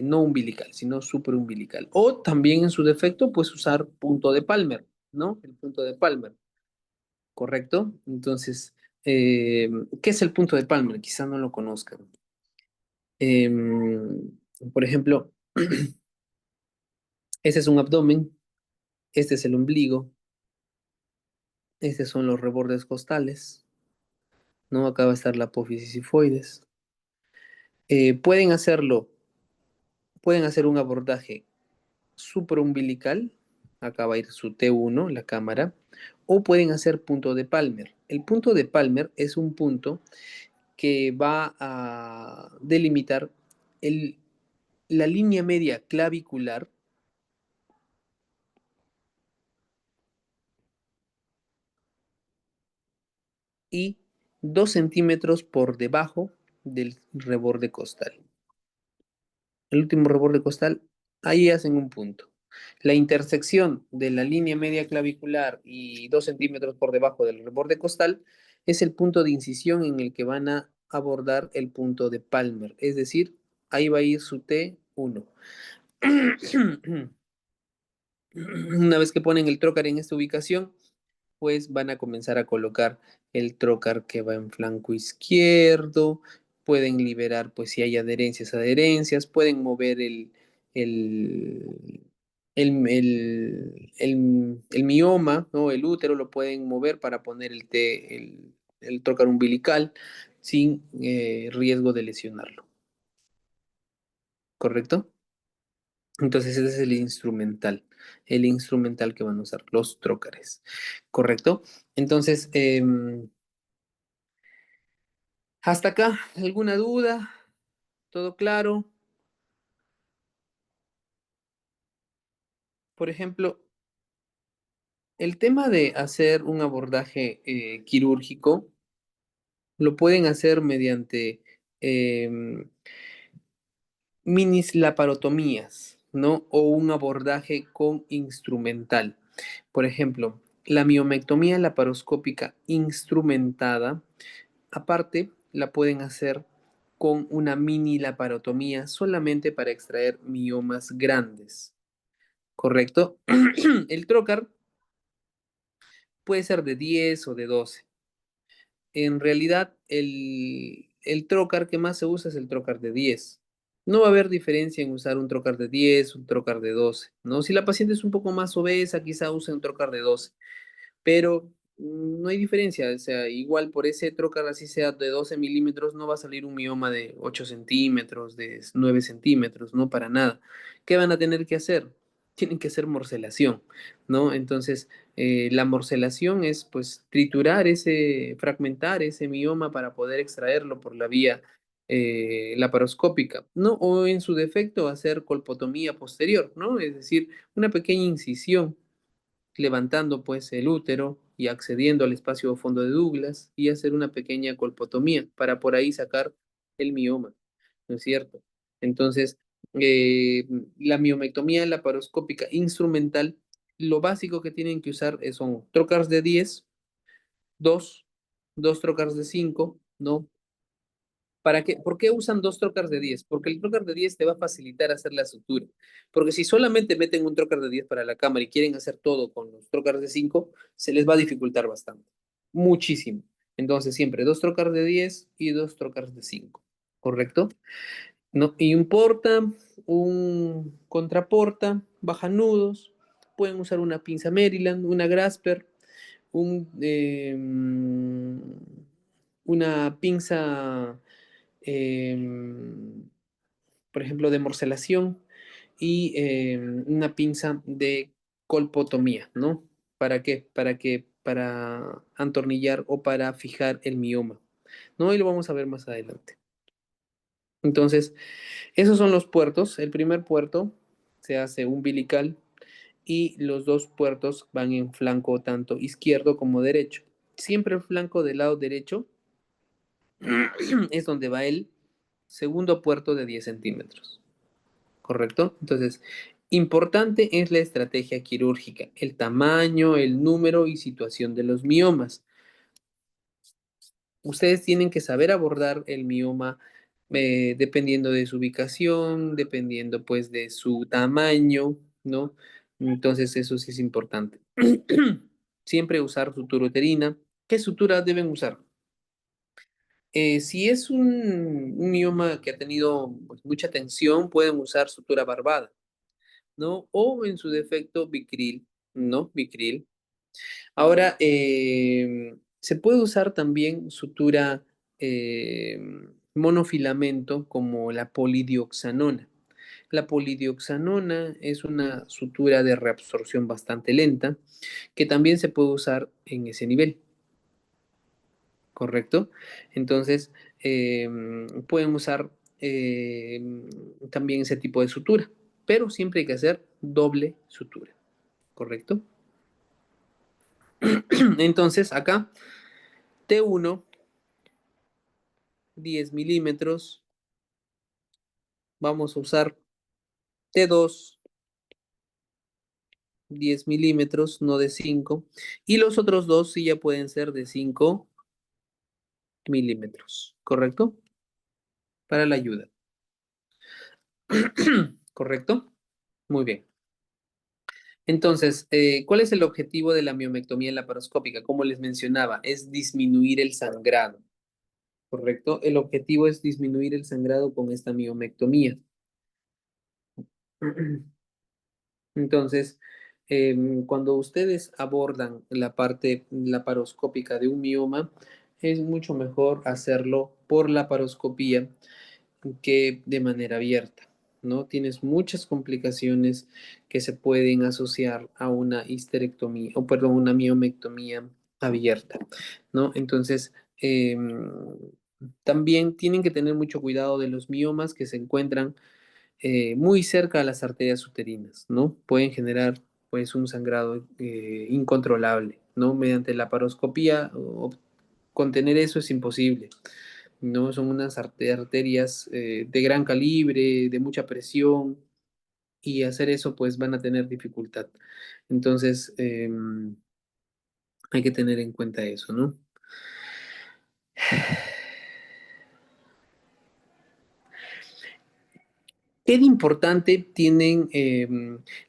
no umbilical, sino supraumbilical. O también en su defecto, pues usar punto de Palmer, ¿no? El punto de Palmer, ¿correcto? Entonces, eh, ¿qué es el punto de Palmer? Quizá no lo conozcan. Por ejemplo, ese es un abdomen, este es el ombligo, estos son los rebordes costales, ¿no? Acá va a estar la apófisis sifoides. Pueden hacerlo, pueden hacer un abordaje supraumbilical, acá va a ir su T1, la cámara, o pueden hacer punto de Palmer. El punto de Palmer es un punto que va a delimitar el, la línea media clavicular y 2 centímetros por debajo del reborde costal. El último reborde costal, ahí hacen un punto. La intersección de la línea media clavicular y 2 centímetros por debajo del reborde costal es el punto de incisión en el que van a abordar el punto de Palmer, es decir, ahí va a ir su T1. Una vez que ponen el trocar en esta ubicación, pues van a comenzar a colocar el trocar que va en flanco izquierdo, pueden liberar, pues si hay adherencias, pueden mover el, el mioma, ¿no? El útero lo pueden mover para poner el trocar umbilical sin riesgo de lesionarlo, ¿correcto? Entonces ese es el instrumental que van a usar, los trócares, ¿correcto? Entonces, hasta acá, ¿alguna duda? ¿Todo claro? Por ejemplo, el tema de hacer un abordaje quirúrgico lo pueden hacer mediante minis laparotomías, ¿no? O un abordaje con instrumental. Por ejemplo, la miomectomía laparoscópica instrumentada, aparte, la pueden hacer con una mini laparotomía solamente para extraer miomas grandes. ¿Correcto? El trocar puede ser de 10 o de 12. En realidad, el trocar que más se usa es el trocar de 10. No va a haber diferencia en usar un trocar de 10, un trocar de 12, ¿no? Si la paciente es un poco más obesa, quizá use un trocar de 12, pero no hay diferencia, o sea, igual por ese trocar así sea de 12 milímetros, no va a salir un mioma de 8 centímetros, de 9 centímetros, no para nada. ¿Qué van a tener que hacer? Tienen que hacer morcelación, ¿no? Entonces, la morcelación es pues triturar fragmentar ese mioma para poder extraerlo por la vía laparoscópica, ¿no? O en su defecto hacer colpotomía posterior, ¿no? Es decir, una pequeña incisión levantando pues el útero y accediendo al espacio fondo de Douglas y hacer una pequeña colpotomía para por ahí sacar el mioma, ¿no es cierto? Entonces, eh, la miomectomía laparoscópica instrumental, lo básico que tienen que usar son trocars de 10, dos trocars de 5, ¿no? ¿Para qué? ¿Por qué usan dos trocars de 10? Porque el trocar de 10 te va a facilitar hacer la sutura. Porque si solamente meten un trocar de 10 para la cámara y quieren hacer todo con los trocars de 5, se les va a dificultar bastante. Muchísimo. Entonces, siempre dos trocars de 10 y dos trocars de 5. ¿Correcto? ¿No? Y un porta, un contraporta, bajanudos. Pueden usar una pinza Maryland, una Grasper, un, una pinza em, por ejemplo, de morcelación y una pinza de colpotomía, ¿no? ¿Para qué? Para antornillar o para fijar el mioma, ¿no? Y lo vamos a ver más adelante. Entonces, esos son los puertos. El primer puerto se hace umbilical y los dos puertos van en flanco tanto izquierdo como derecho. Siempre el flanco del lado derecho es donde va el segundo puerto de 10 centímetros. ¿Correcto? Entonces, importante es la estrategia quirúrgica, el tamaño, el número y situación de los miomas. Ustedes tienen que saber abordar el mioma dependiendo de su ubicación, dependiendo pues de su tamaño, ¿no? Entonces eso sí es importante. Siempre usar sutura uterina. ¿Qué sutura deben usar? Si es un mioma que ha tenido pues, mucha tensión, pueden usar sutura barbada, ¿no? O en su defecto, Vicryl, ¿no? Vicryl. Ahora, se puede usar también sutura eh, monofilamento como la polidioxanona. La polidioxanona es una sutura de reabsorción bastante lenta que también se puede usar en ese nivel, ¿correcto? Entonces, pueden usar también ese tipo de sutura, pero siempre hay que hacer doble sutura, ¿correcto? Entonces, acá T1 10 milímetros, vamos a usar T2 10 milímetros, no de 5, y los otros dos sí ya pueden ser de 5 milímetros, ¿correcto? Para la ayuda. ¿Correcto? Muy bien. Entonces, ¿cuál es el objetivo de la miomectomía laparoscópica? Como les mencionaba, es disminuir el sangrado, ¿correcto? El objetivo es disminuir el sangrado con esta miomectomía. Entonces, cuando ustedes abordan la parte laparoscópica de un mioma, es mucho mejor hacerlo por laparoscopía que de manera abierta, ¿no? Tienes muchas complicaciones que se pueden asociar a una histerectomía, o perdón, una miomectomía abierta, ¿no? Entonces, también tienen que tener mucho cuidado de los miomas que se encuentran muy cerca a las arterias uterinas, ¿no? Pueden generar, pues, un sangrado incontrolable, ¿no? Mediante la paroscopía, contener eso es imposible, ¿no? Son unas arterias de gran calibre, de mucha presión, y hacer eso, pues, van a tener dificultad. Entonces, hay que tener en cuenta eso, ¿no? ¿Qué de importante tienen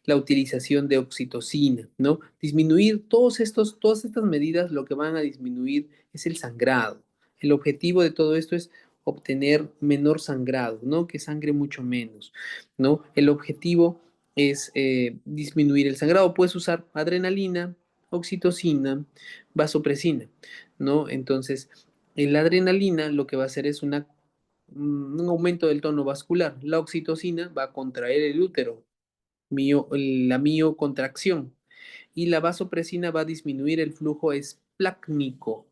la utilización de oxitocina, ¿no? Disminuir todas estas medidas, lo que van a disminuir es el sangrado. El objetivo de todo esto es obtener menor sangrado, ¿no? Que sangre mucho menos, ¿no? El objetivo es disminuir el sangrado. Puedes usar adrenalina, oxitocina, vasopresina, ¿no? Entonces, la adrenalina lo que va a hacer es un aumento del tono vascular. La oxitocina va a contraer el útero, la miocontracción, y la vasopresina va a disminuir el flujo esplácnico,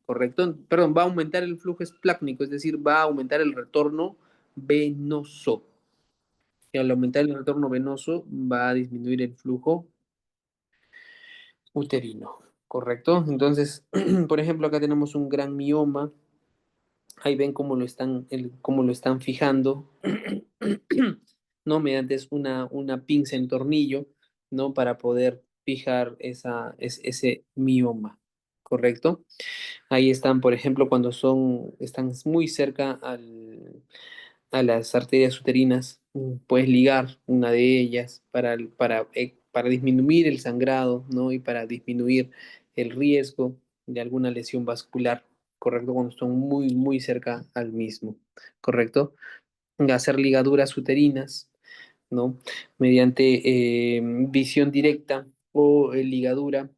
¿correcto? Perdón, va a aumentar el flujo esplácnico, es decir, va a aumentar el retorno venoso. Y al aumentar el retorno venoso va a disminuir el flujo uterino, ¿correcto? Entonces, por ejemplo, acá tenemos un gran mioma. Ahí ven cómo lo están fijando, ¿no? Mediante una pinza en tornillo, ¿no? Para poder fijar ese mioma, ¿correcto? Ahí están, por ejemplo, cuando están muy cerca a las arterias uterinas, puedes ligar una de ellas para disminuir el sangrado, ¿no? Y para disminuir el riesgo de alguna lesión vascular, ¿correcto? Cuando están muy, muy cerca al mismo, ¿correcto? Hacer ligaduras uterinas, ¿no? Mediante visión directa o ligadura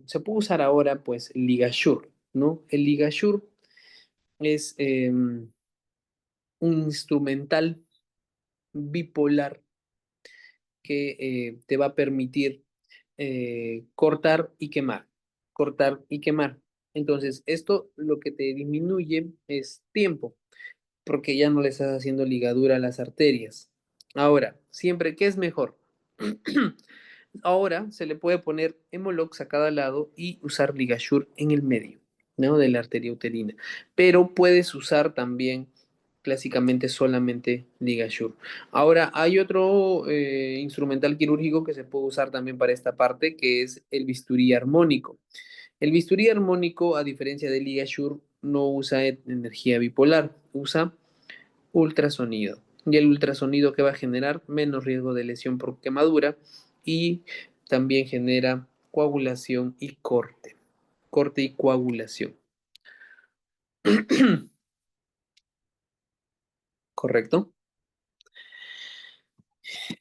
se puede usar ahora, pues, ligasure, ¿no? El ligasure es un instrumental bipolar que te va a permitir cortar y quemar, cortar y quemar. Entonces, esto lo que te disminuye es tiempo, porque ya no le estás haciendo ligadura a las arterias. Ahora, siempre, ¿qué es mejor? Ahora se le puede poner Hemolox a cada lado y usar Ligasure en el medio, ¿no? De la arteria uterina. Pero puedes usar también clásicamente solamente Ligasure. Ahora, hay otro instrumental quirúrgico que se puede usar también para esta parte, que es el bisturí armónico. El bisturí armónico, a diferencia del Ligasure, no usa energía bipolar, usa ultrasonido. Y el ultrasonido que va a generar menos riesgo de lesión por quemadura y también genera coagulación y corte. Corte y coagulación. ¿Correcto?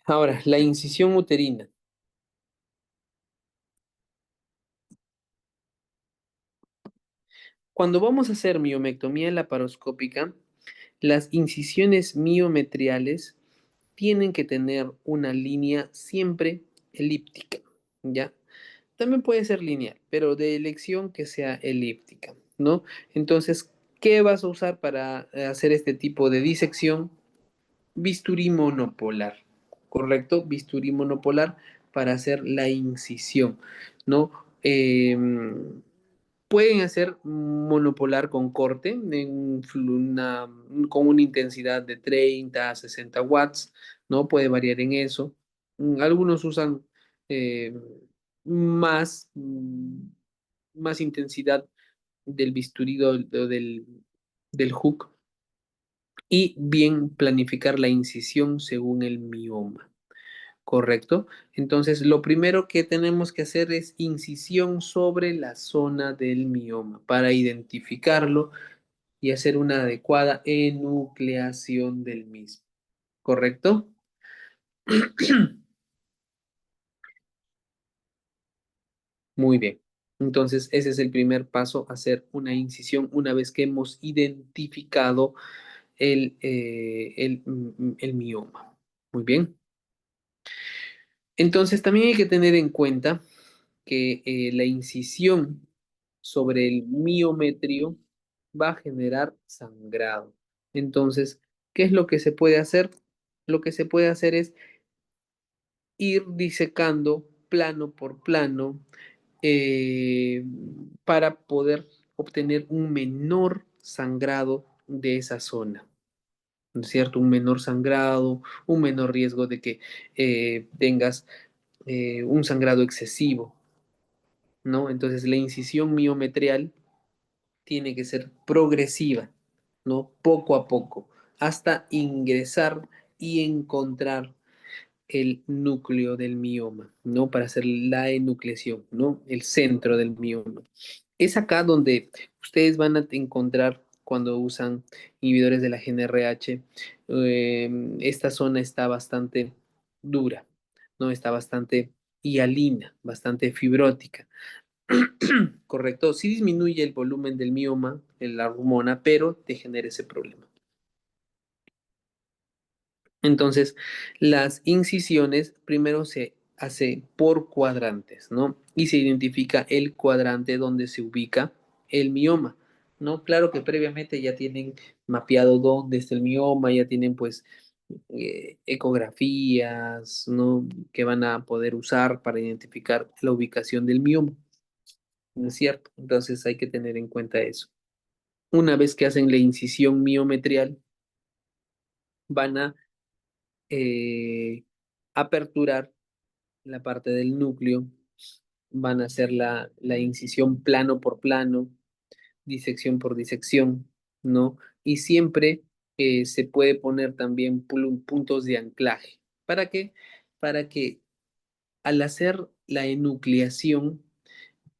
Ahora, la incisión uterina. Cuando vamos a hacer miomectomía laparoscópica, las incisiones miometriales tienen que tener una línea siempre elíptica, ¿ya? También puede ser lineal, pero de elección que sea elíptica, ¿no? Entonces, ¿qué vas a usar para hacer este tipo de disección? Bisturí monopolar, ¿correcto? Bisturí monopolar para hacer la incisión, ¿no? Pueden hacer monopolar con corte con una intensidad de 30 a 60 watts, ¿no? Puede variar en eso. Algunos usan eh, más, más intensidad del bisturí del hook y bien planificar la incisión según el mioma. ¿Correcto? Entonces, lo primero que tenemos que hacer es incisión sobre la zona del mioma para identificarlo y hacer una adecuada enucleación del mismo. ¿Correcto? Muy bien. Entonces, ese es el primer paso, hacer una incisión una vez que hemos identificado el mioma. Muy bien. Entonces, también hay que tener en cuenta que la incisión sobre el miometrio va a generar sangrado. Entonces, ¿qué es lo que se puede hacer? Lo que se puede hacer es ir disecando plano por plano eh, para poder obtener un menor sangrado de esa zona. ¿No es cierto? Un menor sangrado, un menor riesgo de que tengas un sangrado excesivo, ¿no? Entonces la incisión miometrial tiene que ser progresiva, ¿no? Poco a poco, hasta ingresar y encontrar el núcleo del mioma, ¿no? Para hacer la enucleación, ¿no? El centro del mioma. Es acá donde ustedes van a encontrar cuando usan inhibidores de la GnRH, esta zona está bastante dura, ¿no? Está bastante hialina, bastante fibrótica. Correcto, sí disminuye el volumen del mioma en la hormona, pero te genera ese problema. Entonces, las incisiones primero se hace por cuadrantes, ¿no? Y se identifica el cuadrante donde se ubica el mioma, ¿no? Claro que previamente ya tienen mapeado dónde está el mioma, ya tienen pues ecografías, ¿no? Que van a poder usar para identificar la ubicación del mioma, ¿no es cierto? Entonces hay que tener en cuenta eso. Una vez que hacen la incisión miometrial, van a eh, aperturar la parte del núcleo, van a hacer la incisión plano por plano, disección por disección, ¿no? Y siempre se puede poner también puntos de anclaje. ¿Para qué? Para que al hacer la enucleación,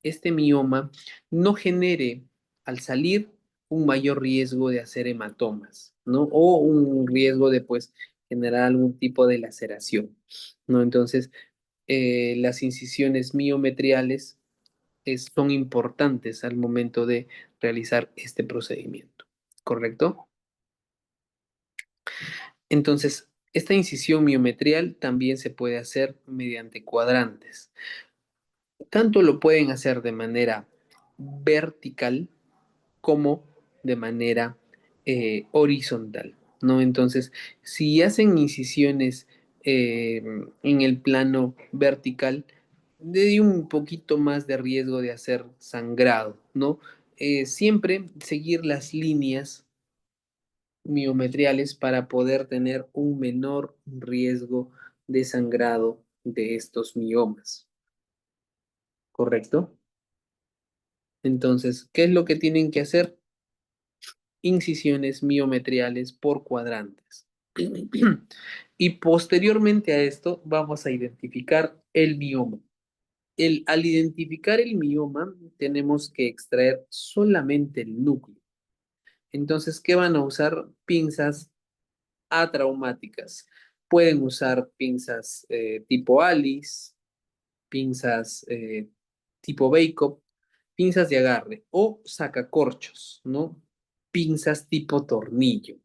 este mioma no genere al salir un mayor riesgo de hacer hematomas, ¿no? O un riesgo de, pues, generar algún tipo de laceración, ¿no? Entonces, las incisiones miometriales son importantes al momento de realizar este procedimiento, ¿correcto? Entonces, esta incisión miometrial también se puede hacer mediante cuadrantes. Tanto lo pueden hacer de manera vertical como de manera horizontal, ¿no? Entonces, si hacen incisiones eh, en el plano vertical, de un poquito más de riesgo de hacer sangrado, ¿no? Siempre seguir las líneas miometriales para poder tener un menor riesgo de sangrado de estos miomas, ¿correcto? Entonces, ¿qué es lo que tienen que hacer? incisiones miometriales por cuadrantes. Y posteriormente a esto vamos a identificar el mioma. Al identificar el mioma, tenemos que extraer solamente el núcleo. Entonces, ¿qué van a usar? Pinzas atraumáticas. Pueden usar pinzas tipo Alice, pinzas tipo Backup, pinzas de agarre o sacacorchos, ¿no? Pinzas tipo tornillo,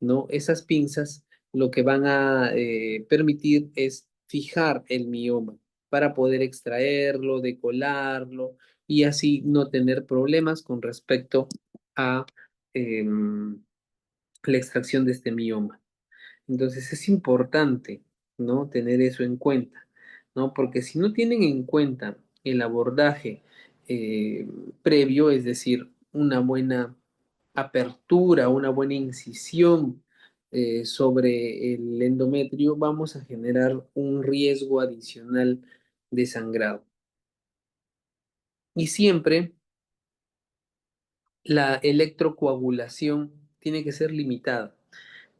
¿no? Esas pinzas lo que van a permitir es fijar el mioma para poder extraerlo, decolarlo y así no tener problemas con respecto a la extracción de este mioma. Entonces es importante, ¿no? Tener eso en cuenta, ¿no? Porque si no tienen en cuenta el abordaje eh, previo, es decir, una buena apertura, una buena incisión sobre el endometrio, vamos a generar un riesgo adicional de sangrado. Y siempre la electrocoagulación tiene que ser limitada,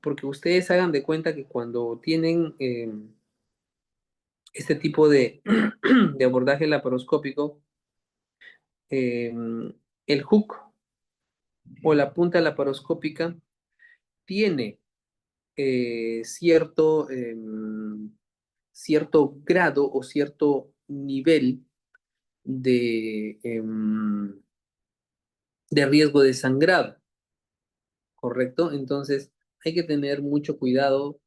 porque ustedes hagan de cuenta que cuando tienen este tipo de, de abordaje laparoscópico, eh, el hook o la punta laparoscópica tiene cierto grado o cierto nivel de riesgo de sangrado, ¿correcto? Entonces hay que tener mucho cuidado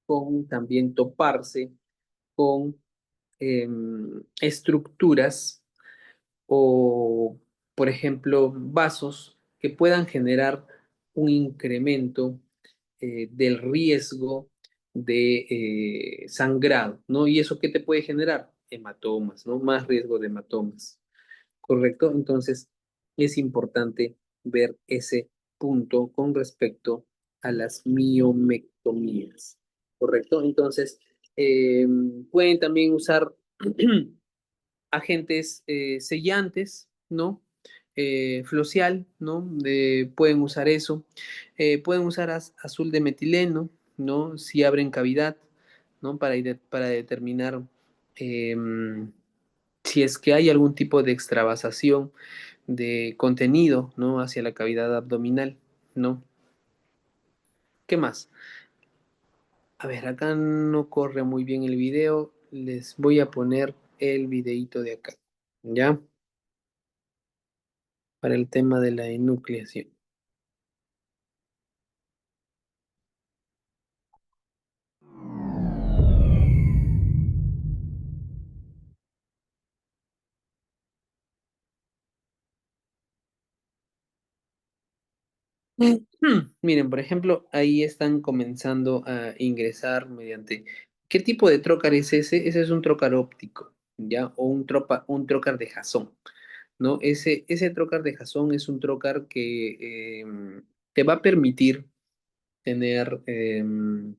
con también toparse con estructuras o, por ejemplo, vasos que puedan generar un incremento del riesgo de sangrado, ¿no? ¿Y eso qué te puede generar? Hematomas, ¿no? Más riesgo de hematomas, ¿correcto? Entonces, es importante ver ese punto con respecto a las miomectomías, ¿correcto? Entonces, eh, pueden también usar agentes sellantes, ¿no? Flocial, ¿no? Pueden usar eso. Pueden usar azul de metileno, ¿no? Si abren cavidad, ¿no? Para determinar si es que hay algún tipo de extravasación de contenido, ¿no? Hacia la cavidad abdominal, ¿no? ¿Qué más? A ver, acá no corre muy bien el video. Les voy a poner el videíto de acá, ¿ya? Para el tema de la enucleación. Miren, por ejemplo, ahí están comenzando a ingresar mediante... ¿Qué tipo de trócar es ese? Ese es un trócar óptico, ¿ya? O un trócar de jasón, ¿no? Ese trócar de jasón es un trócar que te va a permitir tener un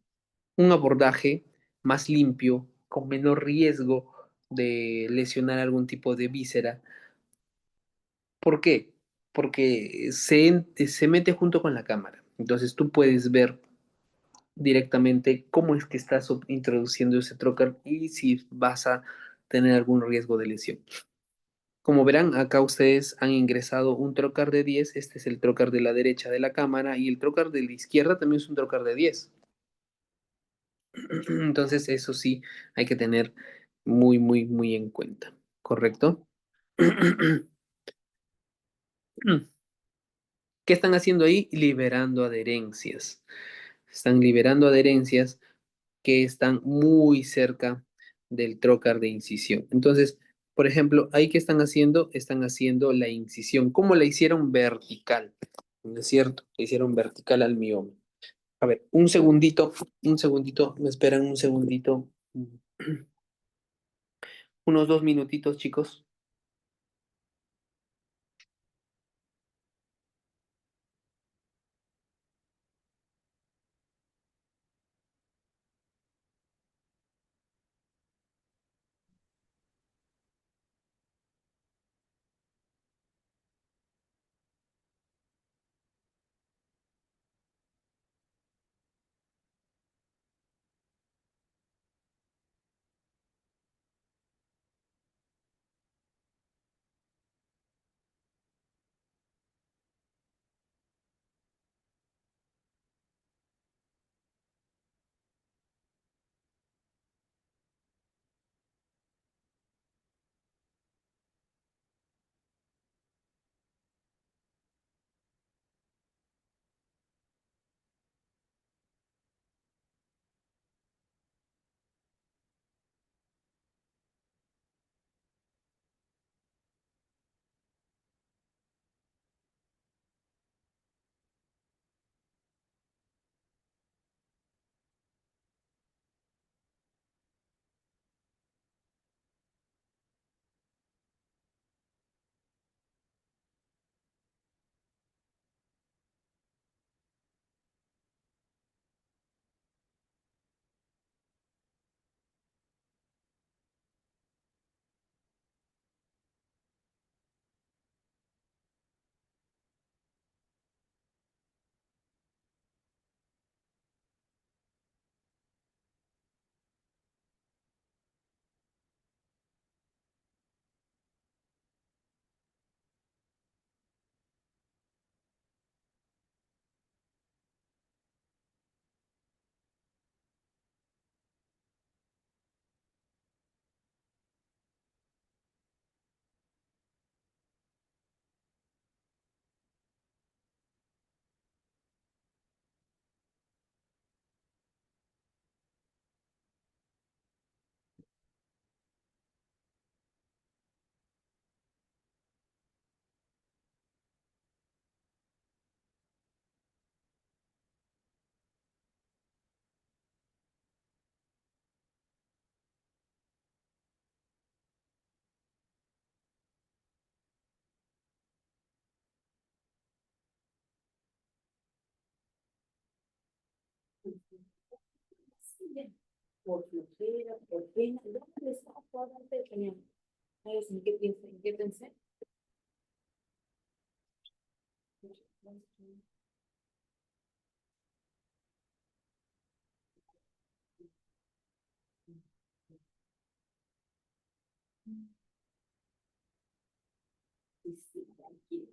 abordaje más limpio, con menor riesgo de lesionar algún tipo de víscera. ¿Por qué? Porque se mete junto con la cámara. Entonces tú puedes ver directamente cómo es que estás introduciendo ese trocar y si vas a tener algún riesgo de lesión. Como verán, acá ustedes han ingresado un trocar de 10. Este es el trocar de la derecha de la cámara y el trocar de la izquierda también es un trocar de 10. Entonces eso sí hay que tener muy, muy, muy en cuenta. ¿Correcto? ¿Qué están haciendo ahí? Liberando adherencias. Están liberando adherencias que están muy cerca del trócar de incisión. Entonces, por ejemplo, ahí que están haciendo, la incisión. ¿Cómo la hicieron vertical? ¿No es cierto? La hicieron vertical al mioma. A ver, un segundito, me esperan un segundito, unos 2 minutitos, chicos. por flojera, por pena. No me estaba jugando de genial. ¿Sabes en qué piensé? ¿En qué pensé? Sí, sí, tranquilo.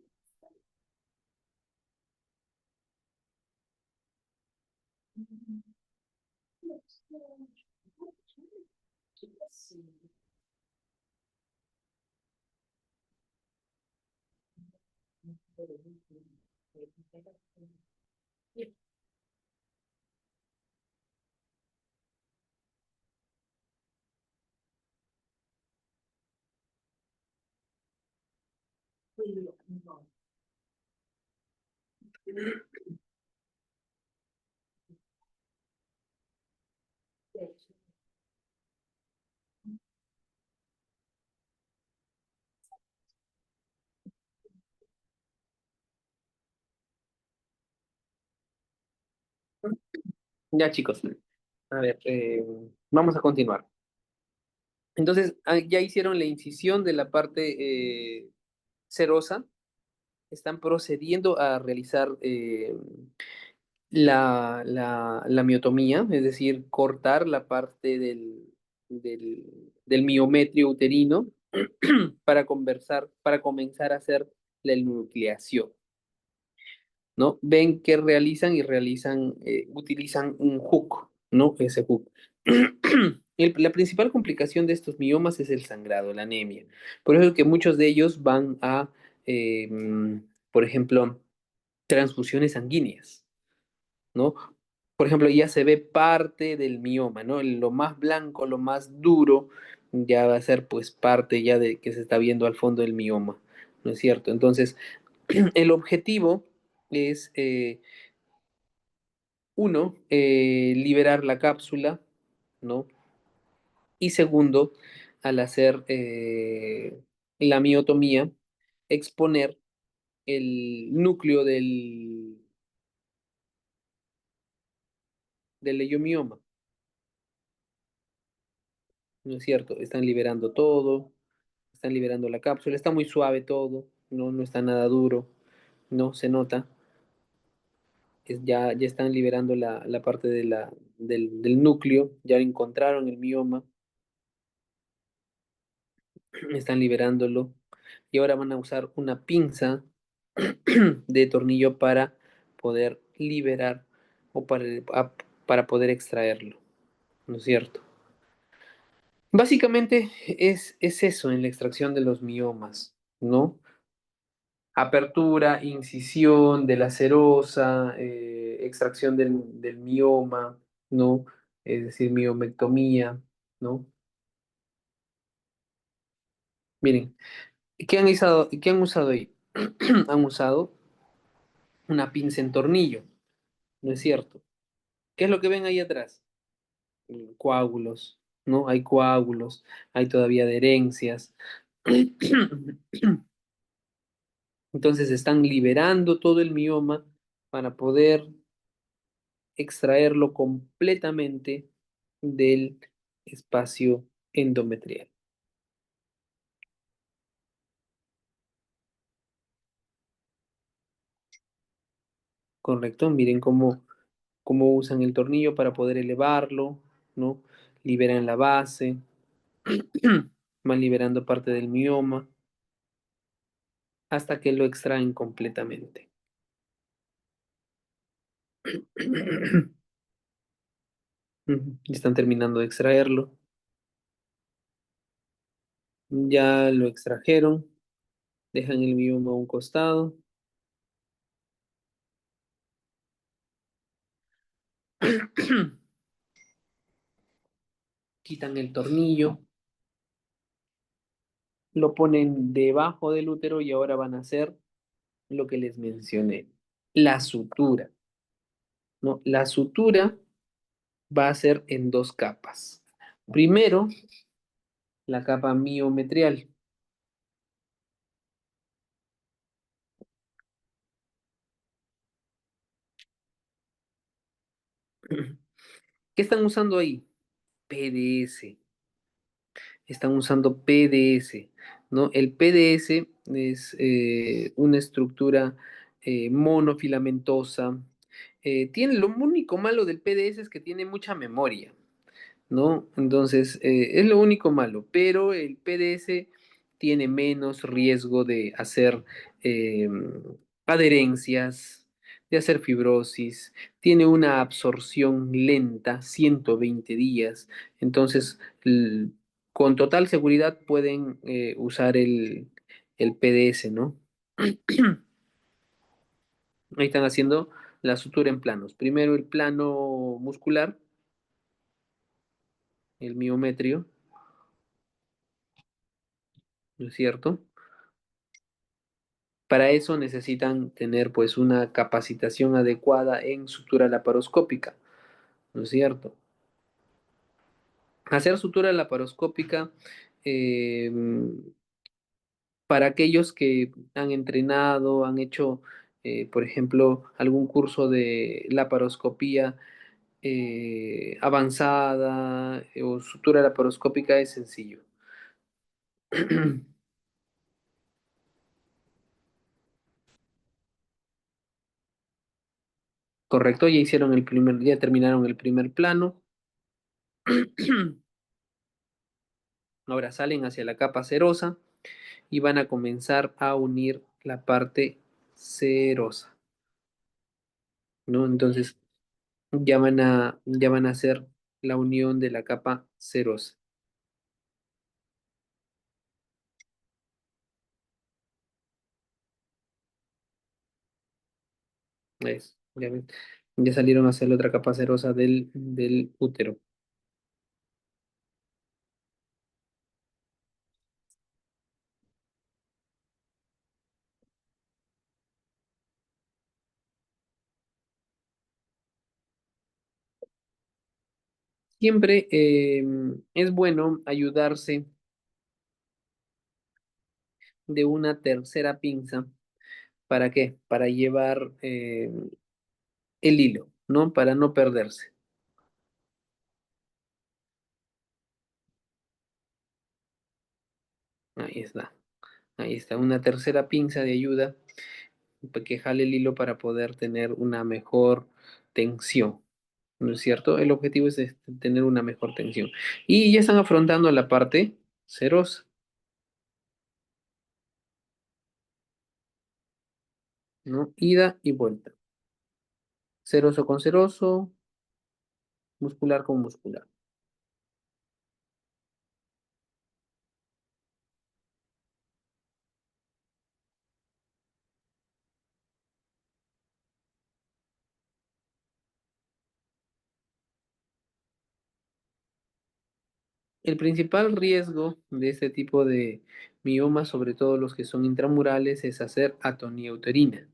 Ya, chicos, a ver, vamos a continuar. Entonces, ya hicieron la incisión de la parte serosa, están procediendo a realizar la miotomía, es decir, cortar la parte del miometrio uterino para comenzar a hacer la enucleación, ¿no? Ven que realizan, utilizan un hook, ¿no? Ese hook. La principal complicación de estos miomas es el sangrado, la anemia. Por eso es que muchos de ellos van a, por ejemplo, transfusiones sanguíneas, ¿no? Por ejemplo, ya se ve parte del mioma, ¿no? Lo más blanco, lo más duro, ya va a ser pues parte ya de que se está viendo al fondo del mioma, ¿no es cierto? Entonces, el objetivo es, uno, liberar la cápsula, ¿no? Y segundo, al hacer la miotomía, exponer el núcleo del leiomioma, ¿no es cierto? Están liberando todo, están liberando la cápsula, está muy suave todo, no, no está nada duro, no se nota, ya están liberando la parte del núcleo, ya encontraron el mioma, están liberándolo y ahora van a usar una pinza de tornillo para poder liberar o para poder extraerlo, ¿no es cierto? Básicamente es eso en la extracción de los miomas, ¿no? Apertura, incisión de la serosa, extracción del mioma, ¿no? Es decir, miomectomía, ¿no? Miren, qué han usado ahí? Han usado una pinza en tornillo, ¿no es cierto? ¿Qué es lo que ven ahí atrás? Coágulos, ¿no? Hay coágulos, hay todavía adherencias. Entonces están liberando todo el mioma para poder extraerlo completamente del espacio endometrial. ¿Correcto? Miren cómo usan el tornillo para poder elevarlo, ¿no? Liberan la base, van liberando parte del mioma hasta que lo extraen completamente. Están terminando de extraerlo. Ya lo extrajeron, dejan el mioma a un costado. Quitan el tornillo, lo ponen debajo del útero y ahora van a hacer lo que les mencioné, la sutura, ¿no? La sutura va a ser en dos capas. Primero, la capa miometrial. ¿Qué están usando ahí? PDS. Están usando PDS, ¿no? El PDS es una estructura monofilamentosa. Tiene, lo único malo del PDS es que tiene mucha memoria, ¿no? Entonces, es lo único malo, pero el PDS tiene menos riesgo de hacer eh, adherencias, de hacer fibrosis, tiene una absorción lenta, 120 días, entonces con total seguridad pueden usar el PDS, ¿no? Ahí están haciendo la sutura en planos. Primero el plano muscular, el miometrio, ¿no es cierto? Para eso necesitan tener pues una capacitación adecuada en sutura laparoscópica, ¿no es cierto? Hacer sutura laparoscópica eh, para aquellos que han entrenado, han hecho, por ejemplo, algún curso de laparoscopía avanzada o sutura laparoscópica es sencillo. Correcto, ya hicieron el primer, ya terminaron el primer plano. Ahora salen hacia la capa cerosa y van a comenzar a unir la parte cerosa, ¿no? Entonces ya van a hacer la unión de la capa cerosa. Ya ven, ya salieron a hacer la otra capa cerosa del útero. Siempre es bueno ayudarse de una tercera pinza. ¿Para qué? Para llevar el hilo, ¿no? Para no perderse. Ahí está. Ahí está. Una tercera pinza de ayuda que jale el hilo para poder tener una mejor tensión. ¿No es cierto? El objetivo es tener una mejor tensión. Y ya están afrontando la parte serosa, ¿no? Ida y vuelta. Seroso con seroso, muscular con muscular. El principal riesgo de este tipo de miomas, sobre todo los que son intramurales, es hacer atonía uterina,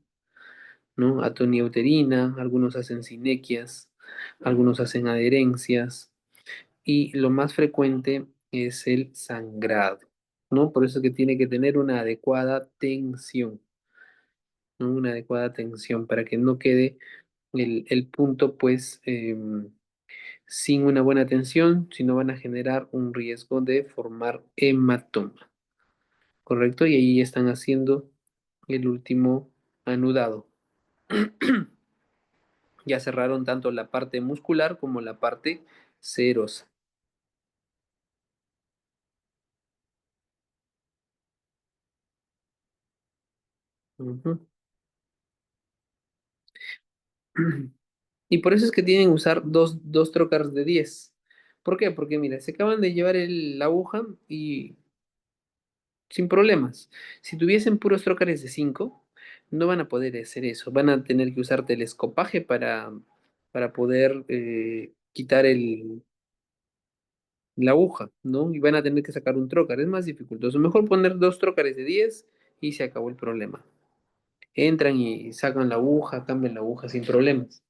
¿no? Atonía uterina, algunos hacen sinequias, algunos hacen adherencias y lo más frecuente es el sangrado, ¿no? Por eso es que tiene que tener una adecuada tensión, ¿no? Una adecuada tensión para que no quede el punto, pues, sin una buena tensión, si no van a generar un riesgo de formar hematoma, ¿correcto? Y ahí están haciendo el último anudado. Ya cerraron tanto la parte muscular como la parte serosa. Ujú. Y por eso es que tienen que usar dos trocars de 10. ¿Por qué? Porque mira, se acaban de llevar la aguja y sin problemas. Si tuviesen puros trócares de 5 no van a poder hacer eso. Van a tener que usar telescopaje para poder quitar la aguja, ¿no? Y van a tener que sacar un trócar. Es más dificultoso. Mejor poner dos trócares de 10 y se acabó el problema. Entran y sacan la aguja, cambian la aguja sin problemas.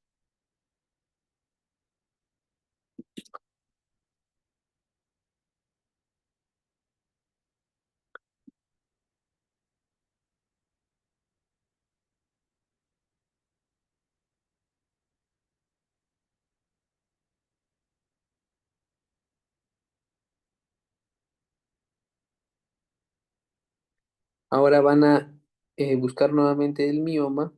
Ahora van a buscar nuevamente el mioma.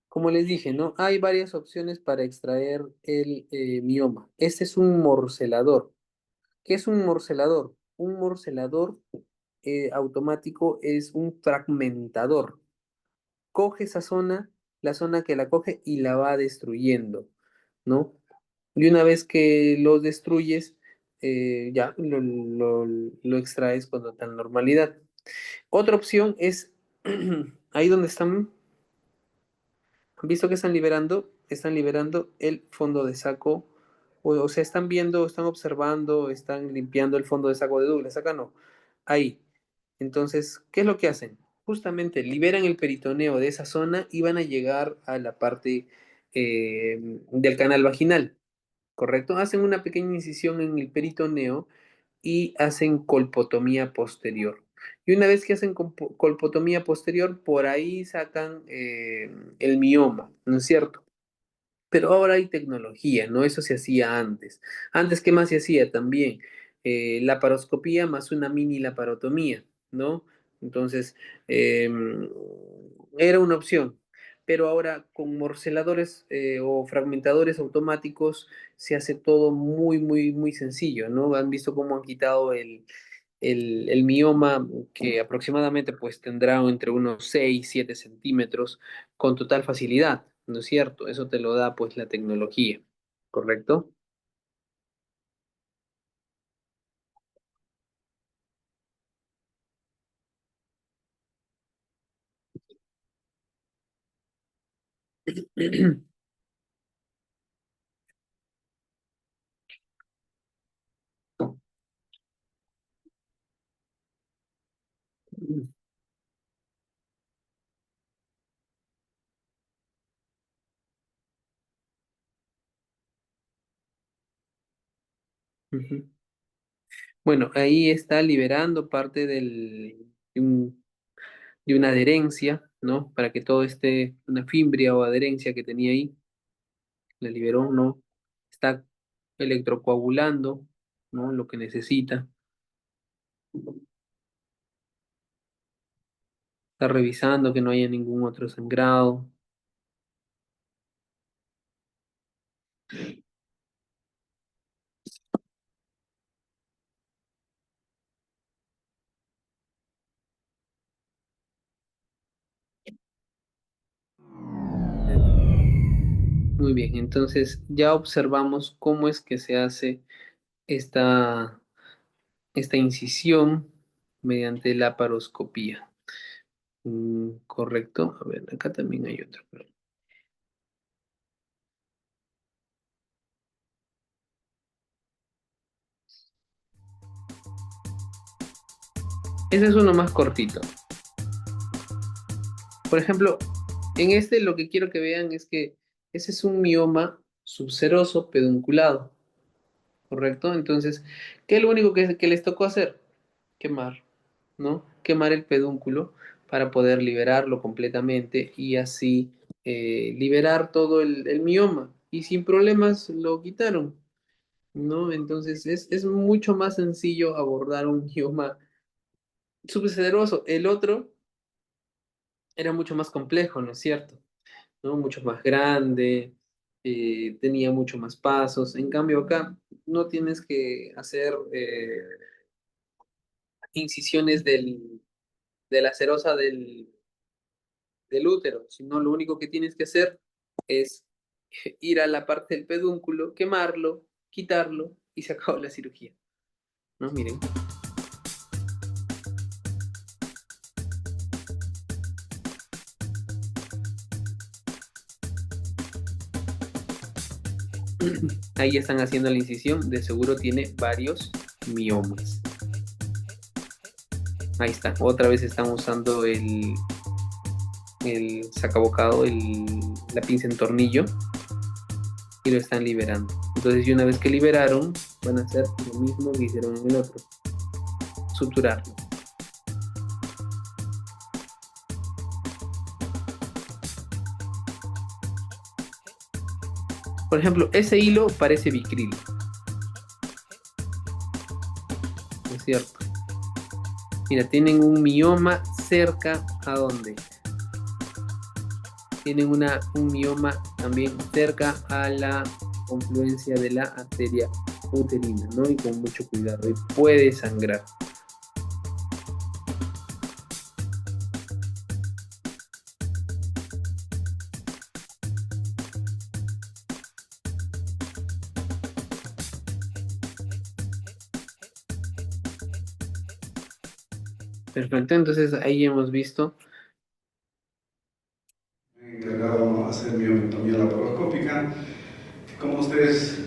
Como les dije, ¿no? Hay varias opciones para extraer el mioma. Este es un morcelador. ¿Qué es un morcelador? Un morcelador automático es un fragmentador. Coge esa zona, la zona que la coge y la va destruyendo, ¿no? Y una vez que lo destruyes, ya lo extraes con total normalidad. Otra opción es ahí donde están. ¿Han visto que están liberando? Están liberando el fondo de saco. O sea, están viendo, están observando, están limpiando el fondo de saco de Douglas. Acá no. Ahí. Entonces, ¿qué es lo que hacen? Justamente liberan el peritoneo de esa zona y van a llegar a la parte del canal vaginal. ¿Correcto? Hacen una pequeña incisión en el peritoneo y hacen colpotomía posterior. Y una vez que hacen colpotomía posterior, por ahí sacan el mioma, ¿no es cierto? Pero ahora hay tecnología, ¿no? Eso se hacía antes. Antes, ¿qué más se hacía? También laparoscopía más una mini laparotomía, ¿no? Entonces, era una opción. Pero ahora con morceladores o fragmentadores automáticos se hace todo muy, muy, muy sencillo, ¿no? Han visto cómo han quitado el mioma que aproximadamente pues tendrá entre unos 6 7 centímetros con total facilidad, ¿no es cierto? Eso te lo da pues la tecnología, ¿correcto? Ujú. Bueno, ahí está liberando parte de una adherencia, ¿no? Para que todo esté, una fimbria o adherencia que tenía ahí, la liberó, ¿no? Está electrocoagulando, ¿no? Lo que necesita. Está revisando que no haya ningún otro sangrado. Muy bien, entonces ya observamos cómo es que se hace esta, esta incisión mediante la paroscopía. Correcto. A ver, acá también hay otro. Ese es uno más cortito. Por ejemplo, en este lo que quiero que vean es que ese es un mioma subseroso pedunculado, ¿correcto? Entonces, ¿qué es lo único que les tocó hacer? Quemar, ¿no? Quemar el pedúnculo para poder liberarlo completamente y así liberar todo el mioma. Y sin problemas lo quitaron, ¿no? Entonces es mucho más sencillo abordar un mioma subseroso. El otro era mucho más complejo, ¿no es cierto? ¿No? Mucho más grande, tenía mucho más pasos. En cambio acá no tienes que hacer incisiones de la serosa del útero, sino lo único que tienes que hacer es ir a la parte del pedúnculo, quemarlo, quitarlo y se acabó la cirugía. ¿No? Miren, ahí están haciendo la incisión, de seguro tiene varios miomas. Ahí está, otra vez están usando el sacabocado, la pinza en tornillo y lo están liberando. Entonces, y una vez que liberaron, van a hacer lo mismo que hicieron en el otro, suturarlo. Por ejemplo, ese hilo parece vicril, ¿no es cierto? Mira, tienen un mioma cerca a dónde. Tienen un mioma también cerca a la confluencia de la arteria uterina, ¿no? Y con mucho cuidado, y puede sangrar. Perfecto, entonces ahí hemos visto, Encargado a hacer miometría laparoscópica, que como ustedes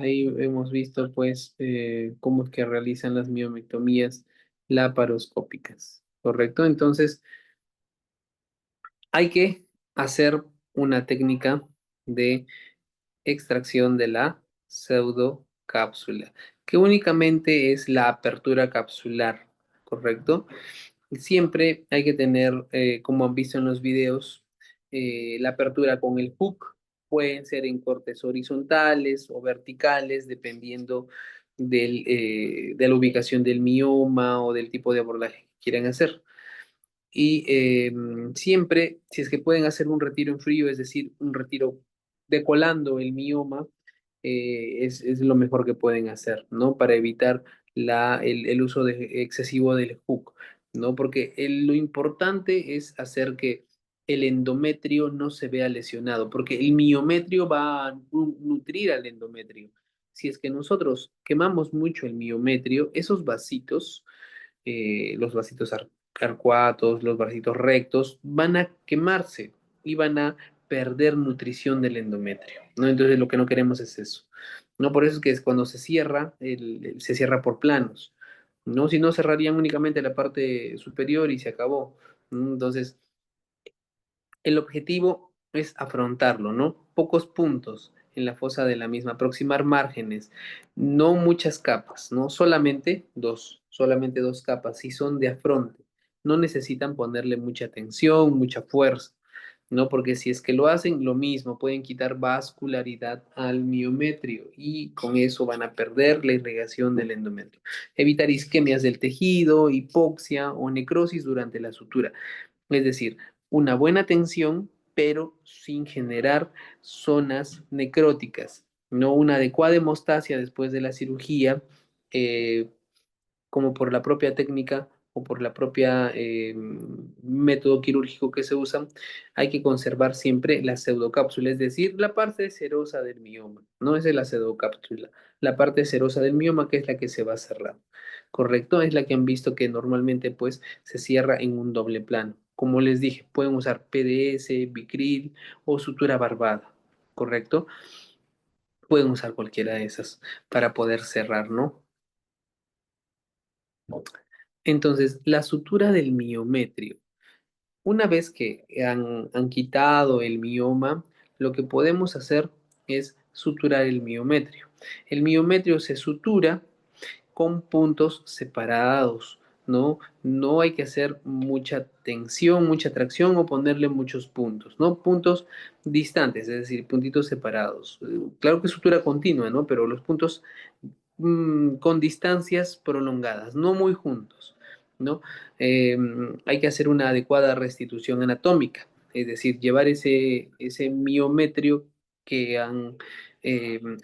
ahí hemos visto pues cómo es que realizan las miomectomías laparoscópicas, ¿correcto? Entonces hay que hacer una técnica de extracción de la pseudocápsula, que únicamente es la apertura capsular, ¿correcto? Siempre hay que tener, como han visto en los videos, la apertura con el hook. Pueden ser en cortes horizontales o verticales, dependiendo de la ubicación del mioma o del tipo de abordaje que quieran hacer. Y siempre, si es que pueden hacer un retiro en frío, es decir, un retiro decolando el mioma, es lo mejor que pueden hacer, ¿no? Para evitar el uso excesivo del hook, ¿no? Porque lo importante es hacer que el endometrio no se vea lesionado, porque el miometrio va a nutrir al endometrio. Si es que nosotros quemamos mucho el miometrio, esos vasitos, los vasitos arcuatos, los vasitos rectos, van a quemarse y van a perder nutrición del endometrio, ¿no? Entonces lo que no queremos es eso, ¿no? Por eso es que es cuando se cierra, se cierra por planos, ¿no? Si no, cerrarían únicamente la parte superior y se acabó, ¿no? Entonces, el objetivo es afrontarlo, ¿no? Pocos puntos en la fosa de la misma, aproximar márgenes, no muchas capas, ¿no? Solamente dos capas, si son de afronte. No necesitan ponerle mucha tensión, mucha fuerza, ¿no? Porque si es que lo hacen, lo mismo, pueden quitar vascularidad al miometrio y con eso van a perder la irrigación del endometrio. Evitar isquemias del tejido, hipoxia o necrosis durante la sutura. Es decir, una buena tensión, pero sin generar zonas necróticas, no una adecuada hemostasia después de la cirugía, eh, como por la propia técnica o por la propia método quirúrgico que se usa, hay que conservar siempre la pseudocápsula, es decir, la parte serosa del mioma, no es la pseudocápsula, la parte serosa del mioma que es la que se va a cerrar, ¿correcto? Es la que han visto que normalmente pues se cierra en un doble plano. Como les dije, pueden usar PDS, Bicril o sutura barbada, ¿correcto? Pueden usar cualquiera de esas para poder cerrar, ¿no? Entonces, la sutura del miometrio. Una vez que han quitado el mioma, lo que podemos hacer es suturar el miometrio. El miometrio se sutura con puntos separados, ¿no? No hay que hacer mucha tensión, mucha tracción o ponerle muchos puntos, ¿no? Puntos distantes, es decir, puntitos separados. Claro que sutura continua, ¿no? Pero los puntos con distancias prolongadas, no muy juntos, ¿no? Hay que hacer una adecuada restitución anatómica, es decir, llevar ese miometrio que han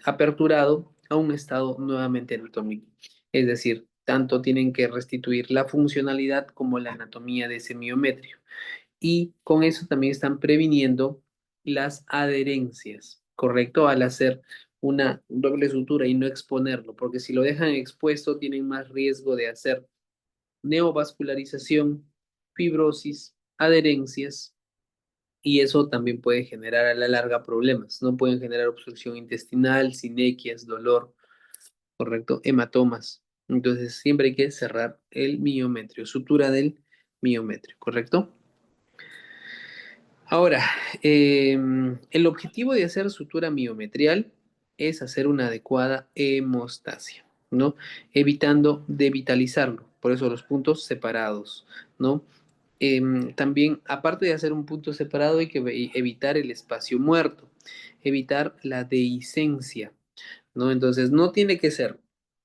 aperturado a un estado nuevamente anatómico. Es decir, tanto tienen que restituir la funcionalidad como la anatomía de ese miometrio. Y con eso también están previniendo las adherencias, ¿correcto? Al hacer una doble sutura y no exponerlo, porque si lo dejan expuesto tienen más riesgo de hacer neovascularización, fibrosis, adherencias, y eso también puede generar a la larga problemas. No pueden generar obstrucción intestinal, sinequias, dolor, ¿correcto? Hematomas. Entonces siempre hay que cerrar el miometrio, sutura del miometrio, ¿correcto? Ahora, el objetivo de hacer sutura miometrial es hacer una adecuada hemostasia, ¿no? Evitando devitalizarlo, por eso los puntos separados, ¿no? También, aparte de hacer un punto separado, hay que evitar el espacio muerto, evitar la dehiscencia, ¿no? Entonces, no tiene que ser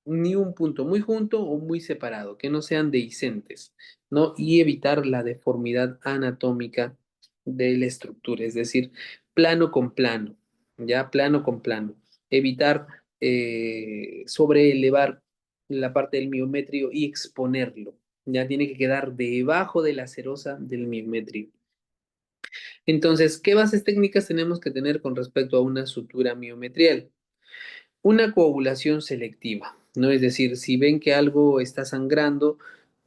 ni un punto muy junto o muy separado, que no sean dehiscentes, ¿no? Y evitar la deformidad anatómica de la estructura, es decir, plano con plano, ¿ya? Plano con plano. Evitar sobreelevar la parte del miometrio y exponerlo. Ya tiene que quedar debajo de la serosa del miometrio. Entonces, ¿qué bases técnicas tenemos que tener con respecto a una sutura miometrial? Una coagulación selectiva, ¿no? Es decir, si ven que algo está sangrando,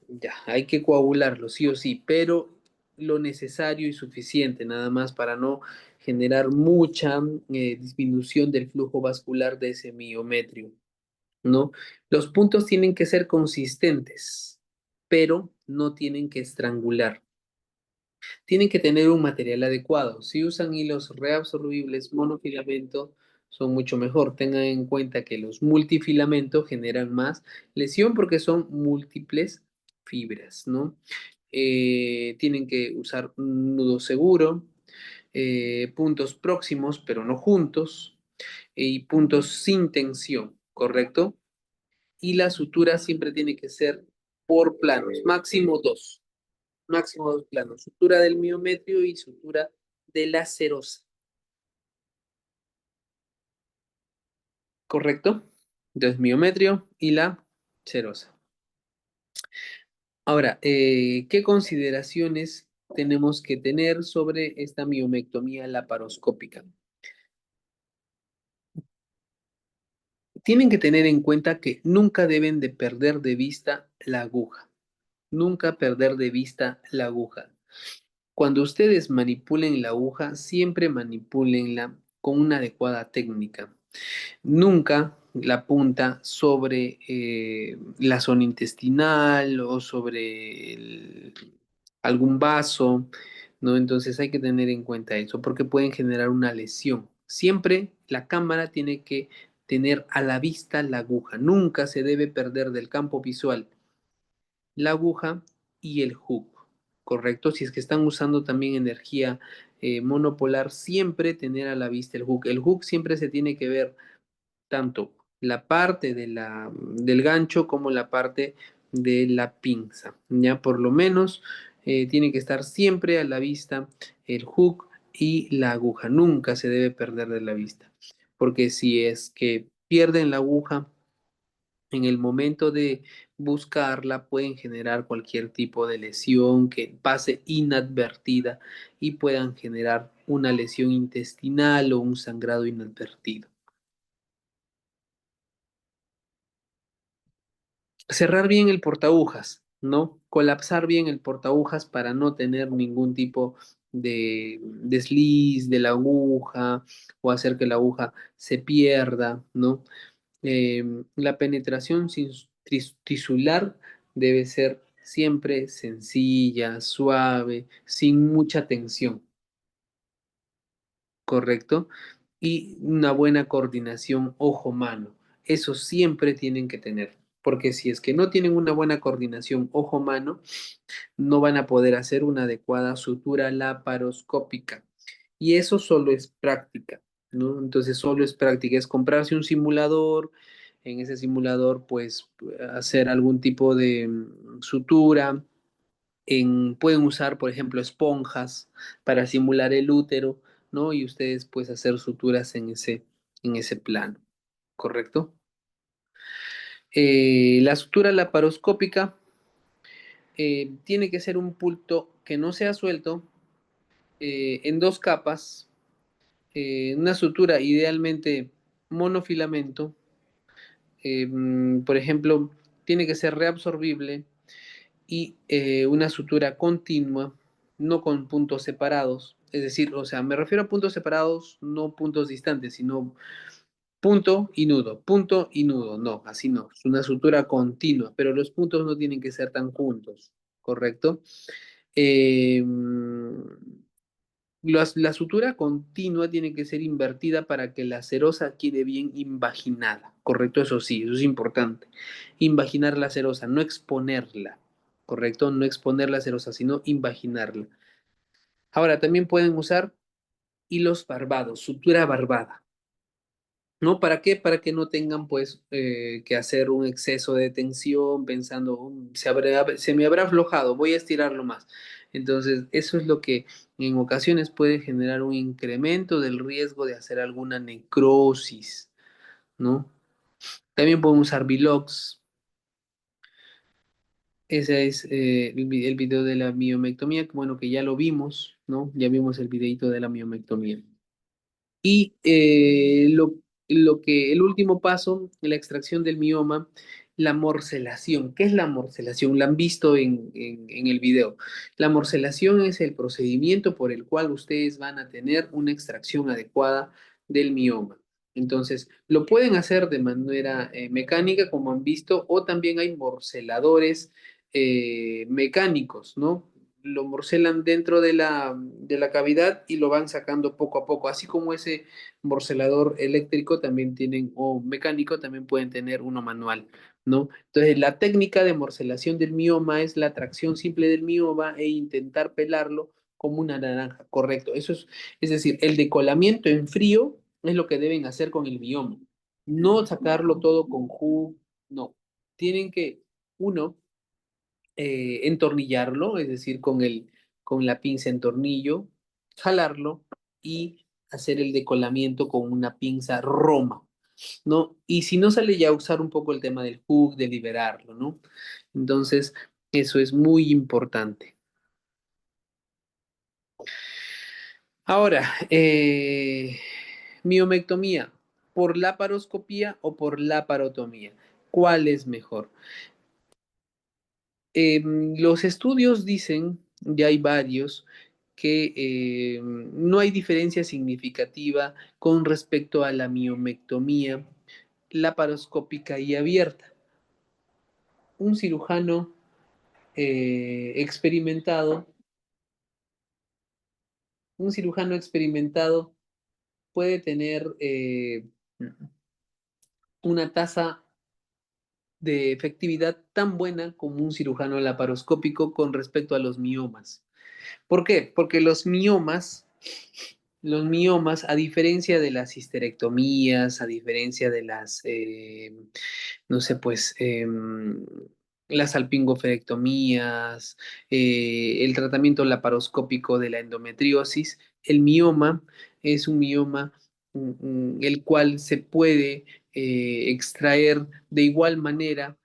ya, hay que coagularlo, sí o sí, pero lo necesario y suficiente, nada más para no generar mucha disminución del flujo vascular de ese miometrio, ¿no? Los puntos tienen que ser consistentes, pero no tienen que estrangular. Tienen que tener un material adecuado. Si usan hilos reabsorbibles monofilamento, son mucho mejor. Tengan en cuenta que los multifilamentos generan más lesión porque son múltiples fibras, ¿no? Tienen que usar un nudo seguro, puntos próximos pero no juntos, y puntos sin tensión, ¿correcto? Y la sutura siempre tiene que ser por planos, máximo dos planos, sutura del miometrio y sutura de la serosa, ¿correcto? Entonces, miometrio y la serosa. Ahora, ¿qué consideraciones tenemos que tener sobre esta miomectomía laparoscópica? Tienen que tener en cuenta que nunca deben de perder de vista la aguja, nunca perder de vista la aguja. Cuando ustedes manipulen la aguja, siempre manipúlenla con una adecuada técnica. Nunca la punta sobre la zona intestinal o sobre algún vaso, ¿no? Entonces hay que tener en cuenta eso porque pueden generar una lesión. Siempre la cámara tiene que tener a la vista la aguja. Nunca se debe perder del campo visual la aguja y el hook, ¿correcto? Si es que están usando también energía monopolar, siempre tener a la vista el hook. El hook siempre se tiene que ver tanto la parte del gancho como la parte de la pinza. Ya por lo menos tiene que estar siempre a la vista el hook y la aguja. Nunca se debe perder de la vista, porque si es que pierden la aguja en el momento de buscarla, pueden generar cualquier tipo de lesión que pase inadvertida y puedan generar una lesión intestinal o un sangrado inadvertido. Cerrar bien el portaagujas, ¿no? Colapsar bien el portaagujas para no tener ningún tipo de desliz de la aguja o hacer que la aguja se pierda, ¿no? La penetración tisular debe ser siempre sencilla, suave, sin mucha tensión, ¿correcto? Y una buena coordinación ojo-mano. Eso siempre tienen que tener, porque si es que no tienen una buena coordinación ojo-mano, no van a poder hacer una adecuada sutura laparoscópica. Y eso solo es práctica, ¿no? Entonces solo es práctica, es comprarse un simulador, en ese simulador pues hacer algún tipo de sutura, pueden usar, por ejemplo, esponjas para simular el útero, ¿no? Y ustedes pues hacer suturas en ese plano, ¿correcto? La sutura laparoscópica tiene que ser un punto que no sea suelto en dos capas, una sutura idealmente monofilamento, por ejemplo, tiene que ser reabsorbible y una sutura continua, no con puntos separados. Es decir, o sea, me refiero a puntos separados, no puntos distantes, sino punto y nudo. No, así no. Es una sutura continua, pero los puntos no tienen que ser tan juntos, ¿correcto? Eh, la sutura continua tiene que ser invertida para que la serosa quede bien invaginada, ¿correcto? Eso sí, eso es importante. Invaginar la serosa, no exponerla. ¿correcto? No exponer la serosa, sino invaginarla. Ahora, también pueden usar hilos barbados, sutura barbada. ¿No? ¿Para qué? Para que no tengan pues que hacer un exceso de tensión pensando, se me habrá aflojado, voy a estirarlo más. Entonces, eso es lo que en ocasiones puede generar un incremento del riesgo de hacer alguna necrosis, ¿no? También podemos usar Bilox. Ese es el video de la miomectomía, que bueno, que ya lo vimos, ¿no? Ya vimos el videito de la miomectomía. Y el último paso, la extracción del mioma, la morcelación. ¿Qué es la morcelación? La han visto en el video. La morcelación es el procedimiento por el cual ustedes van a tener una extracción adecuada del mioma. Entonces, lo pueden hacer de manera mecánica, como han visto, o también hay morceladores mecánicos, ¿no? Lo morcelan dentro de la cavidad y lo van sacando poco a poco, así como ese morcelador eléctrico también tienen, o mecánico también pueden tener uno manual, ¿no? Entonces, la técnica de morcelación del mioma es la tracción simple del mioma e intentar pelarlo como una naranja, correcto. Es decir, el decolamiento en frío es lo que deben hacer con el mioma, no sacarlo todo con jugo, no. Tienen que, uno, entornillarlo, es decir, con la pinza en tornillo, jalarlo y hacer el decolamiento con una pinza roma, ¿no? Y si no sale ya usar un poco el tema del hook, de liberarlo, ¿no? Entonces, eso es muy importante. Ahora, miomectomía, ¿por laparoscopía o por laparotomía? ¿Cuál es mejor? Los estudios dicen, ya hay varios, que no hay diferencia significativa con respecto a la miomectomía laparoscópica y abierta. Un cirujano experimentado, un cirujano experimentado puede tener una tasa de efectividad tan buena como un cirujano laparoscópico con respecto a los miomas. ¿Por qué? Porque los miomas, a diferencia de las histerectomías, a diferencia de las, no sé, pues, las salpingoferectomías, el tratamiento laparoscópico de la endometriosis, el mioma es un mioma el cual se puede extraer de igual manera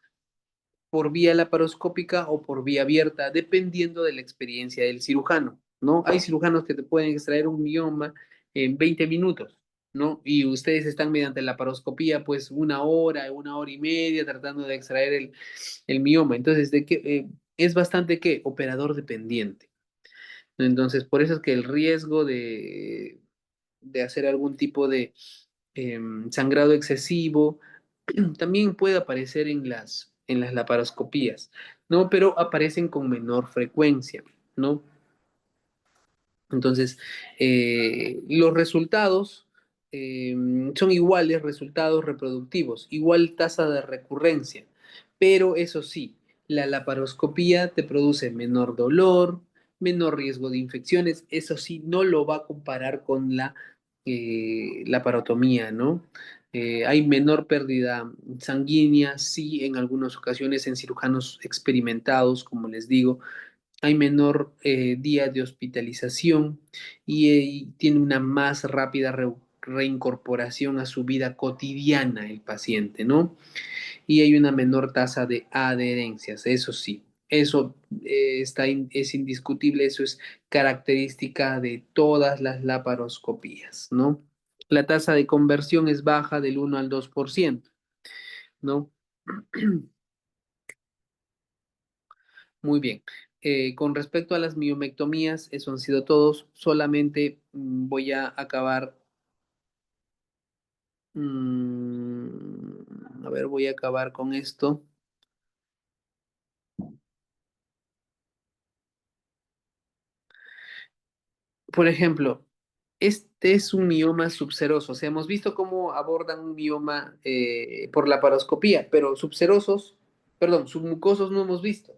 por vía laparoscópica o por vía abierta, dependiendo de la experiencia del cirujano, ¿no? Hay cirujanos que te pueden extraer un mioma en 20 minutos, ¿no? Y ustedes están mediante la laparoscopía, pues una hora y media tratando de extraer el mioma. Entonces, es bastante que operador dependiente. Entonces, por eso es que el riesgo de hacer algún tipo de sangrado excesivo también puede aparecer en las laparoscopías, ¿no? Pero aparecen con menor frecuencia, ¿no? Entonces, los resultados eh, son iguales, resultados reproductivos, igual tasa de recurrencia, pero eso sí, la laparoscopía te produce menor dolor, menor riesgo de infecciones, eso sí, no lo va a comparar con la laparotomía, ¿no? Hay menor pérdida sanguínea, sí, en algunas ocasiones en cirujanos experimentados, como les digo, hay menor día de hospitalización y tiene una más rápida reincorporación a su vida cotidiana el paciente, ¿no? Y hay una menor tasa de adherencias, eso sí. Eso es indiscutible, eso es característica de todas las laparoscopías, ¿no? La tasa de conversión es baja del 1 al 2%, ¿no? Muy bien. Con respecto a las miomectomías, eso han sido todos. Solamente voy a acabar. A ver, voy a acabar con esto. Por ejemplo, este es un mioma subseroso. O sea, hemos visto cómo abordan un mioma por la paroscopía, pero subserosos, perdón, submucosos no hemos visto.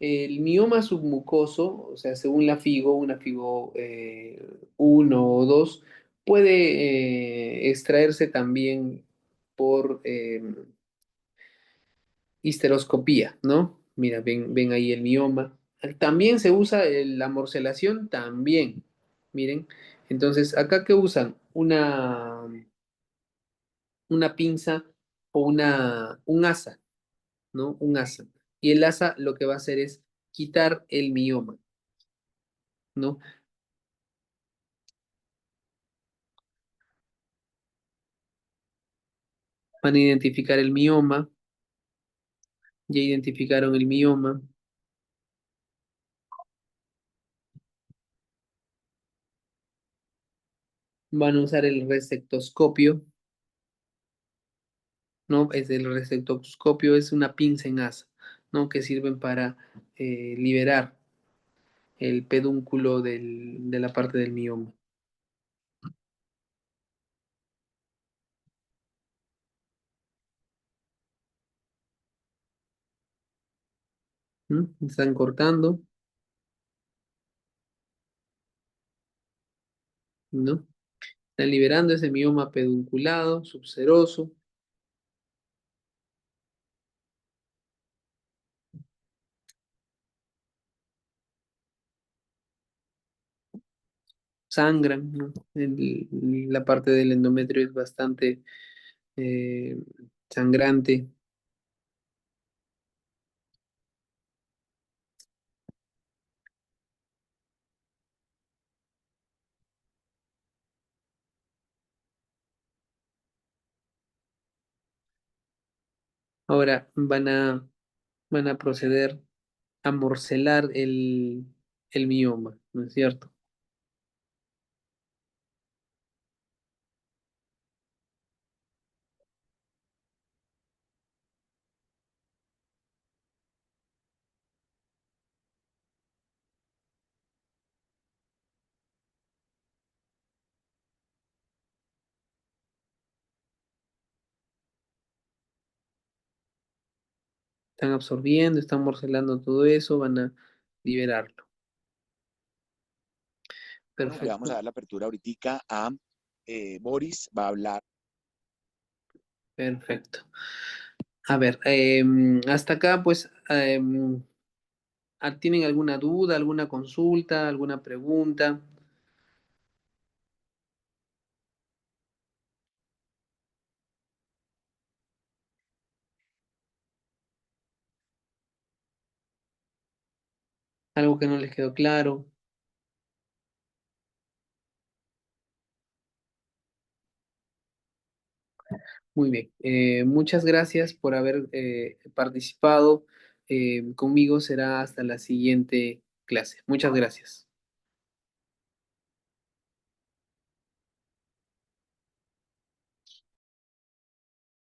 El mioma submucoso, o sea, según la FIGO, una FIGO 1 o 2, puede extraerse también por histeroscopía, ¿no? Mira, ven ahí el mioma. También se usa la morcelación, también. Miren, entonces, ¿acá qué usan? Una pinza o un asa, ¿no? Un asa. Y el asa lo que va a hacer es quitar el mioma, ¿no? Van a identificar el mioma, ya identificaron el mioma, van a usar el resectoscopio, ¿no? Es el resectoscopio, es una pinza en asa, ¿no? Que sirven para liberar el pedúnculo de la parte del mioma. ¿Mm? Están cortando, ¿no? Están liberando ese mioma pedunculado, subseroso, sangran, ¿no? La parte del endometrio es bastante eh, sangrante. Ahora van a proceder a morcelar el mioma, ¿no es cierto? Están absorbiendo, están morcelando todo eso, van a liberarlo. Bueno, le vamos a Perfecto, dar la apertura ahorita a Boris, va a hablar. perfecto. A ver, hasta acá, pues, ¿tienen alguna duda, alguna consulta, alguna pregunta? ¿Algo que no les quedó claro? Muy bien. Muchas gracias por haber participado conmigo. Será hasta la siguiente clase. Muchas gracias.